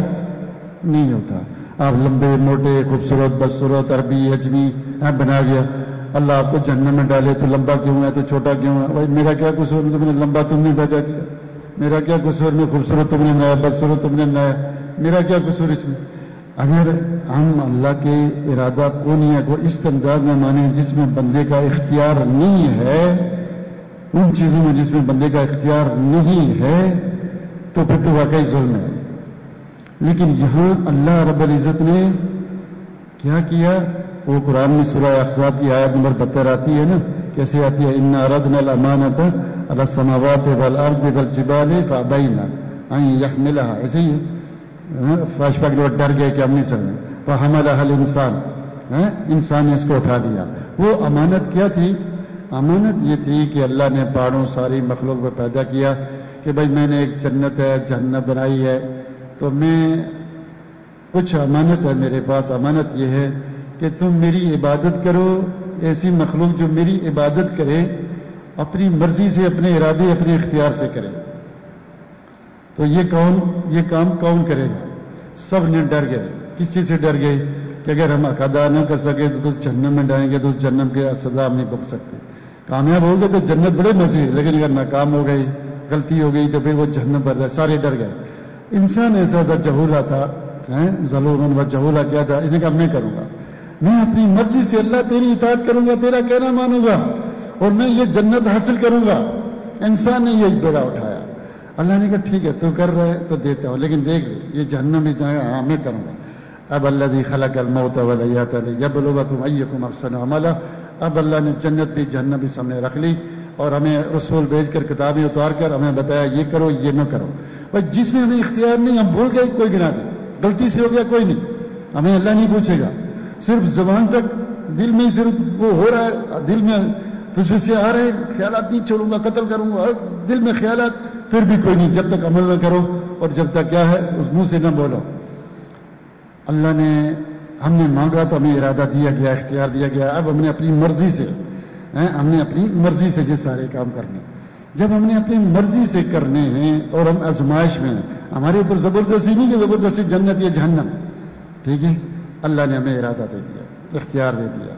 نہیں ہوتا، آپ لمبے موٹے خوبصورت بدصورت عربی عجمی آپ بنا گیا، اللہ آپ کو جہنم میں ڈالے تو لمبا کیوں ہے تو چھوٹا کیوں ہے؟ بھائی میرا کیا قصور؟ تم نے لمبا تم نے پیدا کیا، میرا کیا قصور؟ میں خوبصورت تم نے بنایا، بدصورت تم نے بنایا، میرا کیا قصور اس میں؟ اگر ہم اللہ کے ارادہ کونیہ کو اس انداز میں مانیں جس میں بندے کا اختیار نہیں ہے، ان چیزوں میں جس میں بندے کا اختیار نہیں ہے، تو پھر تو واقعی ظلم ہے۔ لیکن یہاں اللہ رب العزت نے کیا کیا؟ وہ قرآن میں سورہ احزاب کی آیت نمبر 72 آتی ہے نا، کیسے آتی ہے؟ اِنَّا عَرَضْنَا الْأَمَانَةَ عَلَى السَّمَاوَاتِ وَالْأَرْضِ وَالْجِبَالِ فَأَبَيْنَ أَن يَحْمِلَهَا، ایسے ہی فاشفا کے لوگ ڈر گئے کہ ہم نہیں سمجھیں، فَحَمَلَهَا الْإِنسَانُ، انسان نے اس کو اٹھا لیا۔ وہ امانت کیا تھی؟ امانت یہ تھی کہ اللہ نے پہاڑوں ساری مخلوق کو پیدا کیا کہ بھائی میں نے ایک جنت ہے جہنم بنائی ہے، تو میں کچھ امانت ہے میرے پاس، امانت یہ ہے کہ تم میری عبادت کرو، ایسی مخلوق جو میری عبادت کرے اپنی مرضی سے، اپنے ارادے اپنے اختیار سے کرے، تو یہ کام کون کرے گا؟ سب نے ڈر گئے۔ کس چیز سے ڈر گئے؟ کہ اگر ہم ادا نہ کر سکے تو جہنم میں ڈالیں گے تو اس جہنم کے سزا ہم نہیں بک سکتے، کامیاب ہو گئے تو جنت بڑے مزے، لیکن اگر ناکام ہو گئی، غلطی ہو گئی تو پھر وہ جہنم پر جائے، سارے ڈر گئے۔ انسان ایسا تھا، جہولا تھا، ظلومن و جہولا کیا تھا، اس نے کہا میں کروں گا، میں اپنی مرضی سے اللہ تیری اطاعت کروں گا، تیرا کہنا مانوں گا اور میں یہ جنت حاصل کروں گا۔ انسان نے یہ بیڑا اٹھایا، اللہ نے کہا ٹھیک ہے تو کر رہا ہے تو دیتا ہوں، لیکن دیکھ یہ جہنم میں جائے، ہاں میں کروں گا۔ اب الذی خلق الموت والحیاۃ لیبلوکم ایکم احسن عملا، اب اللہ نے جنت بھی جہنم بھی سامنے رکھ لی اور ہمیں رسول بھیج کر کتابیں اتار کر ہمیں بتایا یہ کرو یہ نہ کرو۔ بھائی جس میں ہمیں اختیار نہیں، ہم بھول گئے کوئی گناہ نہیں، غلطی سے ہو گیا کوئی نہیں، ہمیں اللہ نہیں پوچھے گا، صرف زبان تک دل میں صرف وہ ہو رہا ہے، دل میں وسوسے آ رہے ہیں، خیالات نہیں چھوڑوں گا، قتل کروں گا، دل میں خیالات، پھر بھی کوئی نہیں، جب تک عمل نہ کرو اور جب تک کیا ہے اس منہ سے نہ بولو۔ اللہ نے ہم نے مانگا تو ہمیں ارادہ دیا گیا، اختیار دیا گیا، اب ہم نے اپنی مرضی سے یہ سارے کام کرنے، جب ہم نے اپنی مرضی سے کرنے ہیں اور ہم آزمائش میں ہیں، ہمارے اوپر زبردستی نہیں کہ زبردستی جنت یا جہنم، ٹھیک ہے، اللہ نے ہمیں ارادہ دے دیا، اختیار دے دیا۔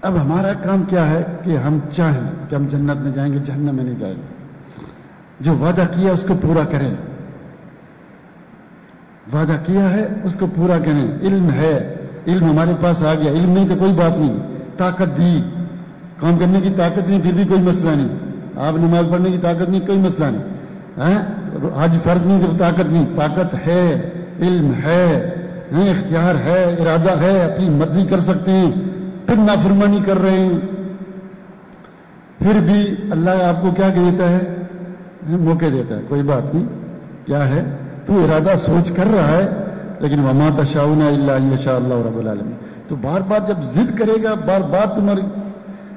اب ہمارا کام کیا ہے کہ ہم چاہیں کہ ہم جنت میں جائیں گے، جہنم میں نہیں جائیں گے، جو وعدہ کیا اس کو پورا کریں، وعدہ کیا ہے اس کو پورا کریں۔ علم ہے، علم ہمارے پاس آ گیا، علم نہیں تو کوئی بات نہیں، طاقت دی، کام کرنے کی طاقت نہیں پھر بھی کوئی مسئلہ نہیں، آپ نماز پڑھنے کی طاقت نہیں کوئی مسئلہ نہیں، حج فرض نہیں تو طاقت نہیں، طاقت ہے، علم ہے، اختیار ہے، ارادہ ہے، اپنی مرضی کر سکتے ہیں، پھر نافرمانی کر رہے ہیں، پھر بھی اللہ آپ کو کیا دیتا ہے؟ موقع دیتا ہے، کوئی بات نہیں، کیا ہے تو ارادہ سوچ کر رہا ہے، لیکن وما تشاؤون الا ان یشاء اللہ رب العالمین، تو بار بار جب ضد کرے گا، بار بار تمہاری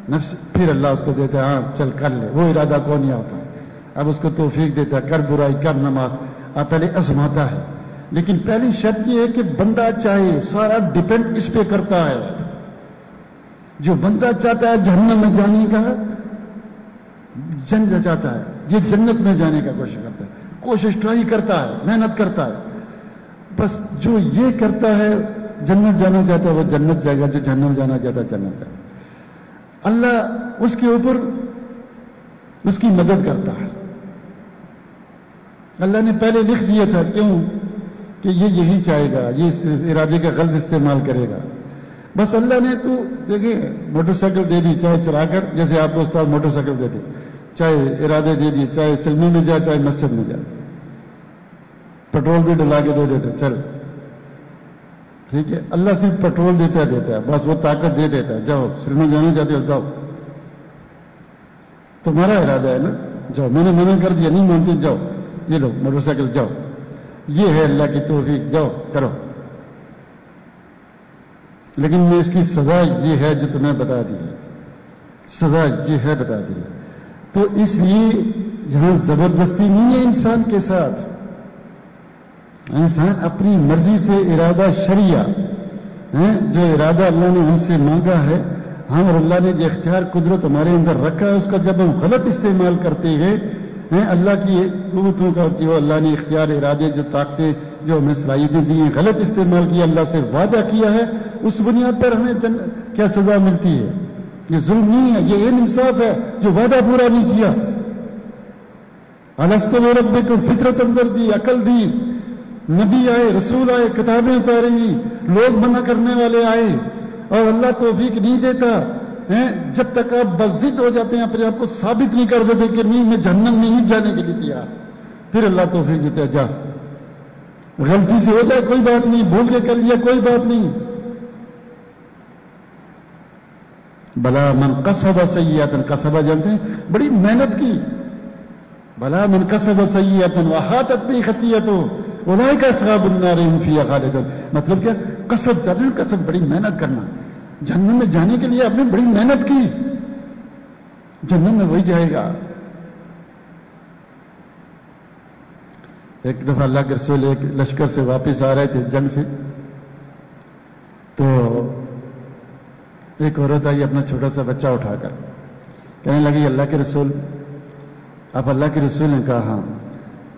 نفس، پھر اللہ اس کو دیتا ہے، ہاں چل کر لے، وہ ارادہ کون نہیں ہوتا ہے، اب اس کو توفیق دیتا ہے، کر برائی کر نماز، اب پہلے آزماتا ہے، لیکن پہلی شرط یہ ہے کہ بندہ چاہے، سارا ڈیپینڈ اس پہ کرتا ہے، جو بندہ چاہتا ہے جہنم میں جانے کا، جنت چاہتا ہے یہ جنت میں جانے کا کوشش کرتا ہے، کوشش ٹرائی کرتا ہے، محنت کرتا ہے، بس جو یہ کرتا ہے جنت جانا چاہتا ہے وہ جنت جائے گا، جو جہنم جانا چاہتا ہے جنت جائے گا۔ اللہ اس کے اوپر اس کی مدد کرتا ہے، اللہ نے پہلے لکھ دیا تھا، کیوں کہ یہ یہی چاہے گا، یہ اس ارادے کا غلط استعمال کرے گا، بس اللہ نے تو دیکھیں موٹر سائیکل دے دی، چاہے چلا کر، جیسے آپ کو استاد موٹر سائیکل دے دے، چاہے ارادے دے دیے، چاہے سلمی میں جائے چاہے مسجد میں جائے، پیٹرول بھی ڈلا کے دے دیتے، چل ٹھیک ہے، اللہ صرف پیٹرول دیتا ہے، بس وہ طاقت دے دیتا ہے، جاؤ سرنا جانا چاہتے ہو جاؤ، تمہارا ارادہ ہے نا، جاؤ، میں نے منع کر دیا نہیں مانتے، جاؤ، یہ لو موٹر سائیکل جاؤ، یہ ہے اللہ کی توفیق، جاؤ کرو، لیکن میں اس کی سزا یہ ہے جو تمہیں بتا دی ہے، سزا یہ ہے بتا دی ہے۔ تو اس لیے یہاں زبردستی نہیں ہے انسان کے ساتھ، انسان اپنی مرضی سے ارادہ شریعہ ہے، جو ارادہ اللہ نے ہم سے مانگا ہے، ہاں، اور اللہ نے جو اختیار قدرت ہمارے اندر رکھا ہے، اس کا جب ہم غلط استعمال کرتے ہیں اللہ کی قوتوں کا، جو اللہ نے اختیار، ارادے، جو طاقتیں، جو ہمیں صلاحیتیں دی ہیں، غلط استعمال کیا، اللہ سے وعدہ کیا ہے، اس بنیاد پر ہمیں کیا سزا ملتی ہے؟ یہ ظلم نہیں ہے، یہ انصاف ہے، جو وعدہ پورا نہیں کیا۔ الستو بربکم فطرت اندر دی، عقل دی، نبی آئے، رسول آئے، کتابیں اتاری، لوگ منع کرنے والے آئے، اور اللہ توفیق نہیں دیتا جب تک آپ بضد ہو جاتے ہیں، اپنے آپ کو ثابت نہیں کر دیتے کہ نہیں، میں جہنم میں نہیں جانے کے لیے تیار، پھر اللہ توفیق دیتا ہے، جا، غلطی سے ہو جائے کوئی بات نہیں، بھول کے کر لیا کوئی بات نہیں، بلا من کسب سیئۃ، کسب جانتے ہیں، بڑی محنت کی، بلا من کسب سیئۃ وحاطت بہ خطیئۃہ اولئک اصحاب النار هم فیہا خالدون، مطلب کیا؟ کسب بڑی محنت کرنا، جہنم میں جانے کے لیے آپ نے بڑی محنت کی، جہنم میں وہی جائے گا۔ ایک دفعہ اللہ کے رسول ایک لشکر سے واپس آ رہے تھے جنگ سے، تو ایک عورت آئی اپنا چھوٹا سا بچہ اٹھا کر، کہنے لگی اللہ کے رسول، آپ اللہ کے رسول نے کہا ہاں،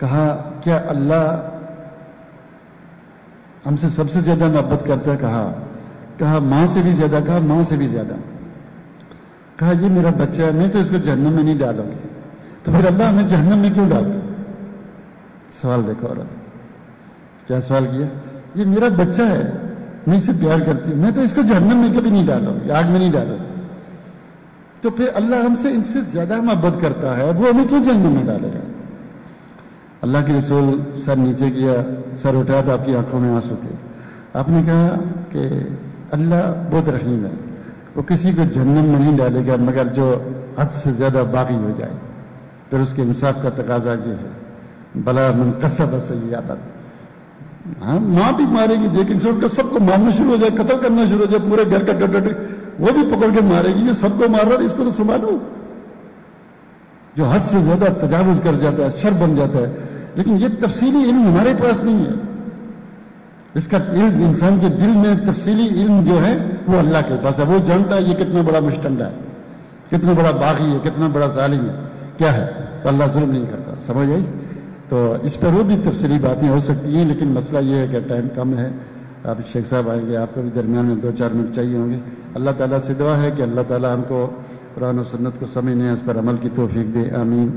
کہا کیا اللہ ہم سے سب سے زیادہ محبت کرتا ہے؟ کہا ماں سے بھی زیادہ، کہا ماں سے بھی زیادہ، کہا یہ میرا بچہ ہے، میں تو اس کو جہنم میں نہیں ڈالوں گی، تو پھر اللہ ہمیں جہنم میں کیوں ڈالتا؟ سوال دیکھو عورت کیا سوال کیا، یہ میرا بچہ ہے، میں اسے پیار کرتی ہوں، میں تو اس کو جہنم میں کبھی نہیں ڈالوں گی، آگ میں نہیں ڈالوں گی، تو پھر اللہ ہم سے ان سے زیادہ محبت کرتا ہے، وہ ہمیں کیوں جہنم میں ڈالے گا؟ اللہ کے رسول سر نیچے کیا، سر اٹھا تو آپ کی آنکھوں میں آنسو تھے، آپ نے کہا کہ اللہ بہت رحیم ہے، وہ کسی کو جہنم میں نہیں ڈالے گا مگر جو حد سے زیادہ باغی ہو جائے، پھر اس کے انصاف کا تقاضا یہ ہے، بلا من کسب سیئۃ، ہاں ماں بھی مارے گی، لیکن سب کو مارنا شروع ہو جائے، قتل کرنا شروع ہو جائے، پورے گھر کا ڈٹ وہ بھی پکڑ کے مارے گی، یہ سب کو مار رہا تھا، اس کو تو سنبھالو، جو حد سے زیادہ تجاوز کر جاتا ہے، شر بن جاتا ہے۔ لیکن یہ تفصیلی علم ہمارے پاس نہیں ہے، اس کا علم انسان کے دل میں تفصیلی علم جو ہے وہ اللہ کے پاس ہے، وہ جانتا ہے یہ کتنا بڑا مشتنڈا ہے، کتنا بڑا باغی ہے، کتنا بڑا ظالم ہے، کیا ہے، تو اللہ ظلم نہیں کرتا، سمجھ آئی؟ تو اس پر وہ بھی تفصیلی باتیں ہو سکتی ہیں، لیکن مسئلہ یہ ہے کہ ٹائم کم ہے، اب شیخ صاحب آئیں گے، آپ کو بھی درمیان میں 2-4 منٹ چاہیے ہوں گے۔ اللہ تعالیٰ سے دعا ہے کہ اللہ تعالیٰ ہم کو قرآن و سنت کو سمجھنے، اس پر عمل کی توفیق دے، آمین۔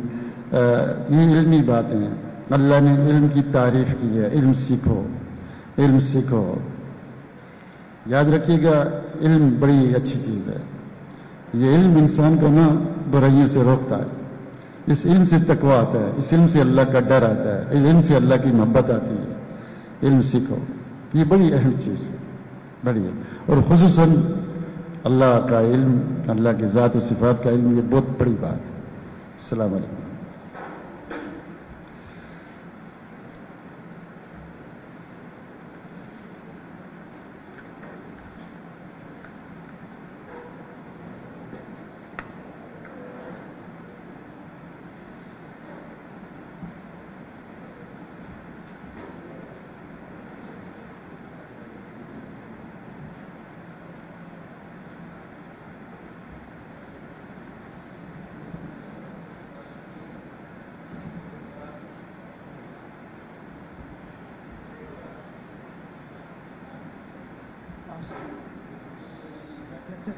یہ علمی باتیں ہیں، اللہ نے علم کی تعریف کی ہے، علم سیکھو، علم سیکھو، یاد رکھیے گا علم بڑی اچھی چیز ہے، یہ علم انسان کو نا برائیوں سے روکتا ہے، اس علم سے تقویٰ آتا ہے، اس علم سے اللہ کا ڈر آتا ہے، علم سے اللہ کی محبت آتی ہے، علم سیکھو، یہ بڑی اہم چیز ہے، بڑی ہے، اور خصوصاً اللہ کا علم، اللہ کی ذات و صفات کا علم، یہ بہت بڑی بات ہے۔ السلام علیکم۔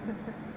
Thank you.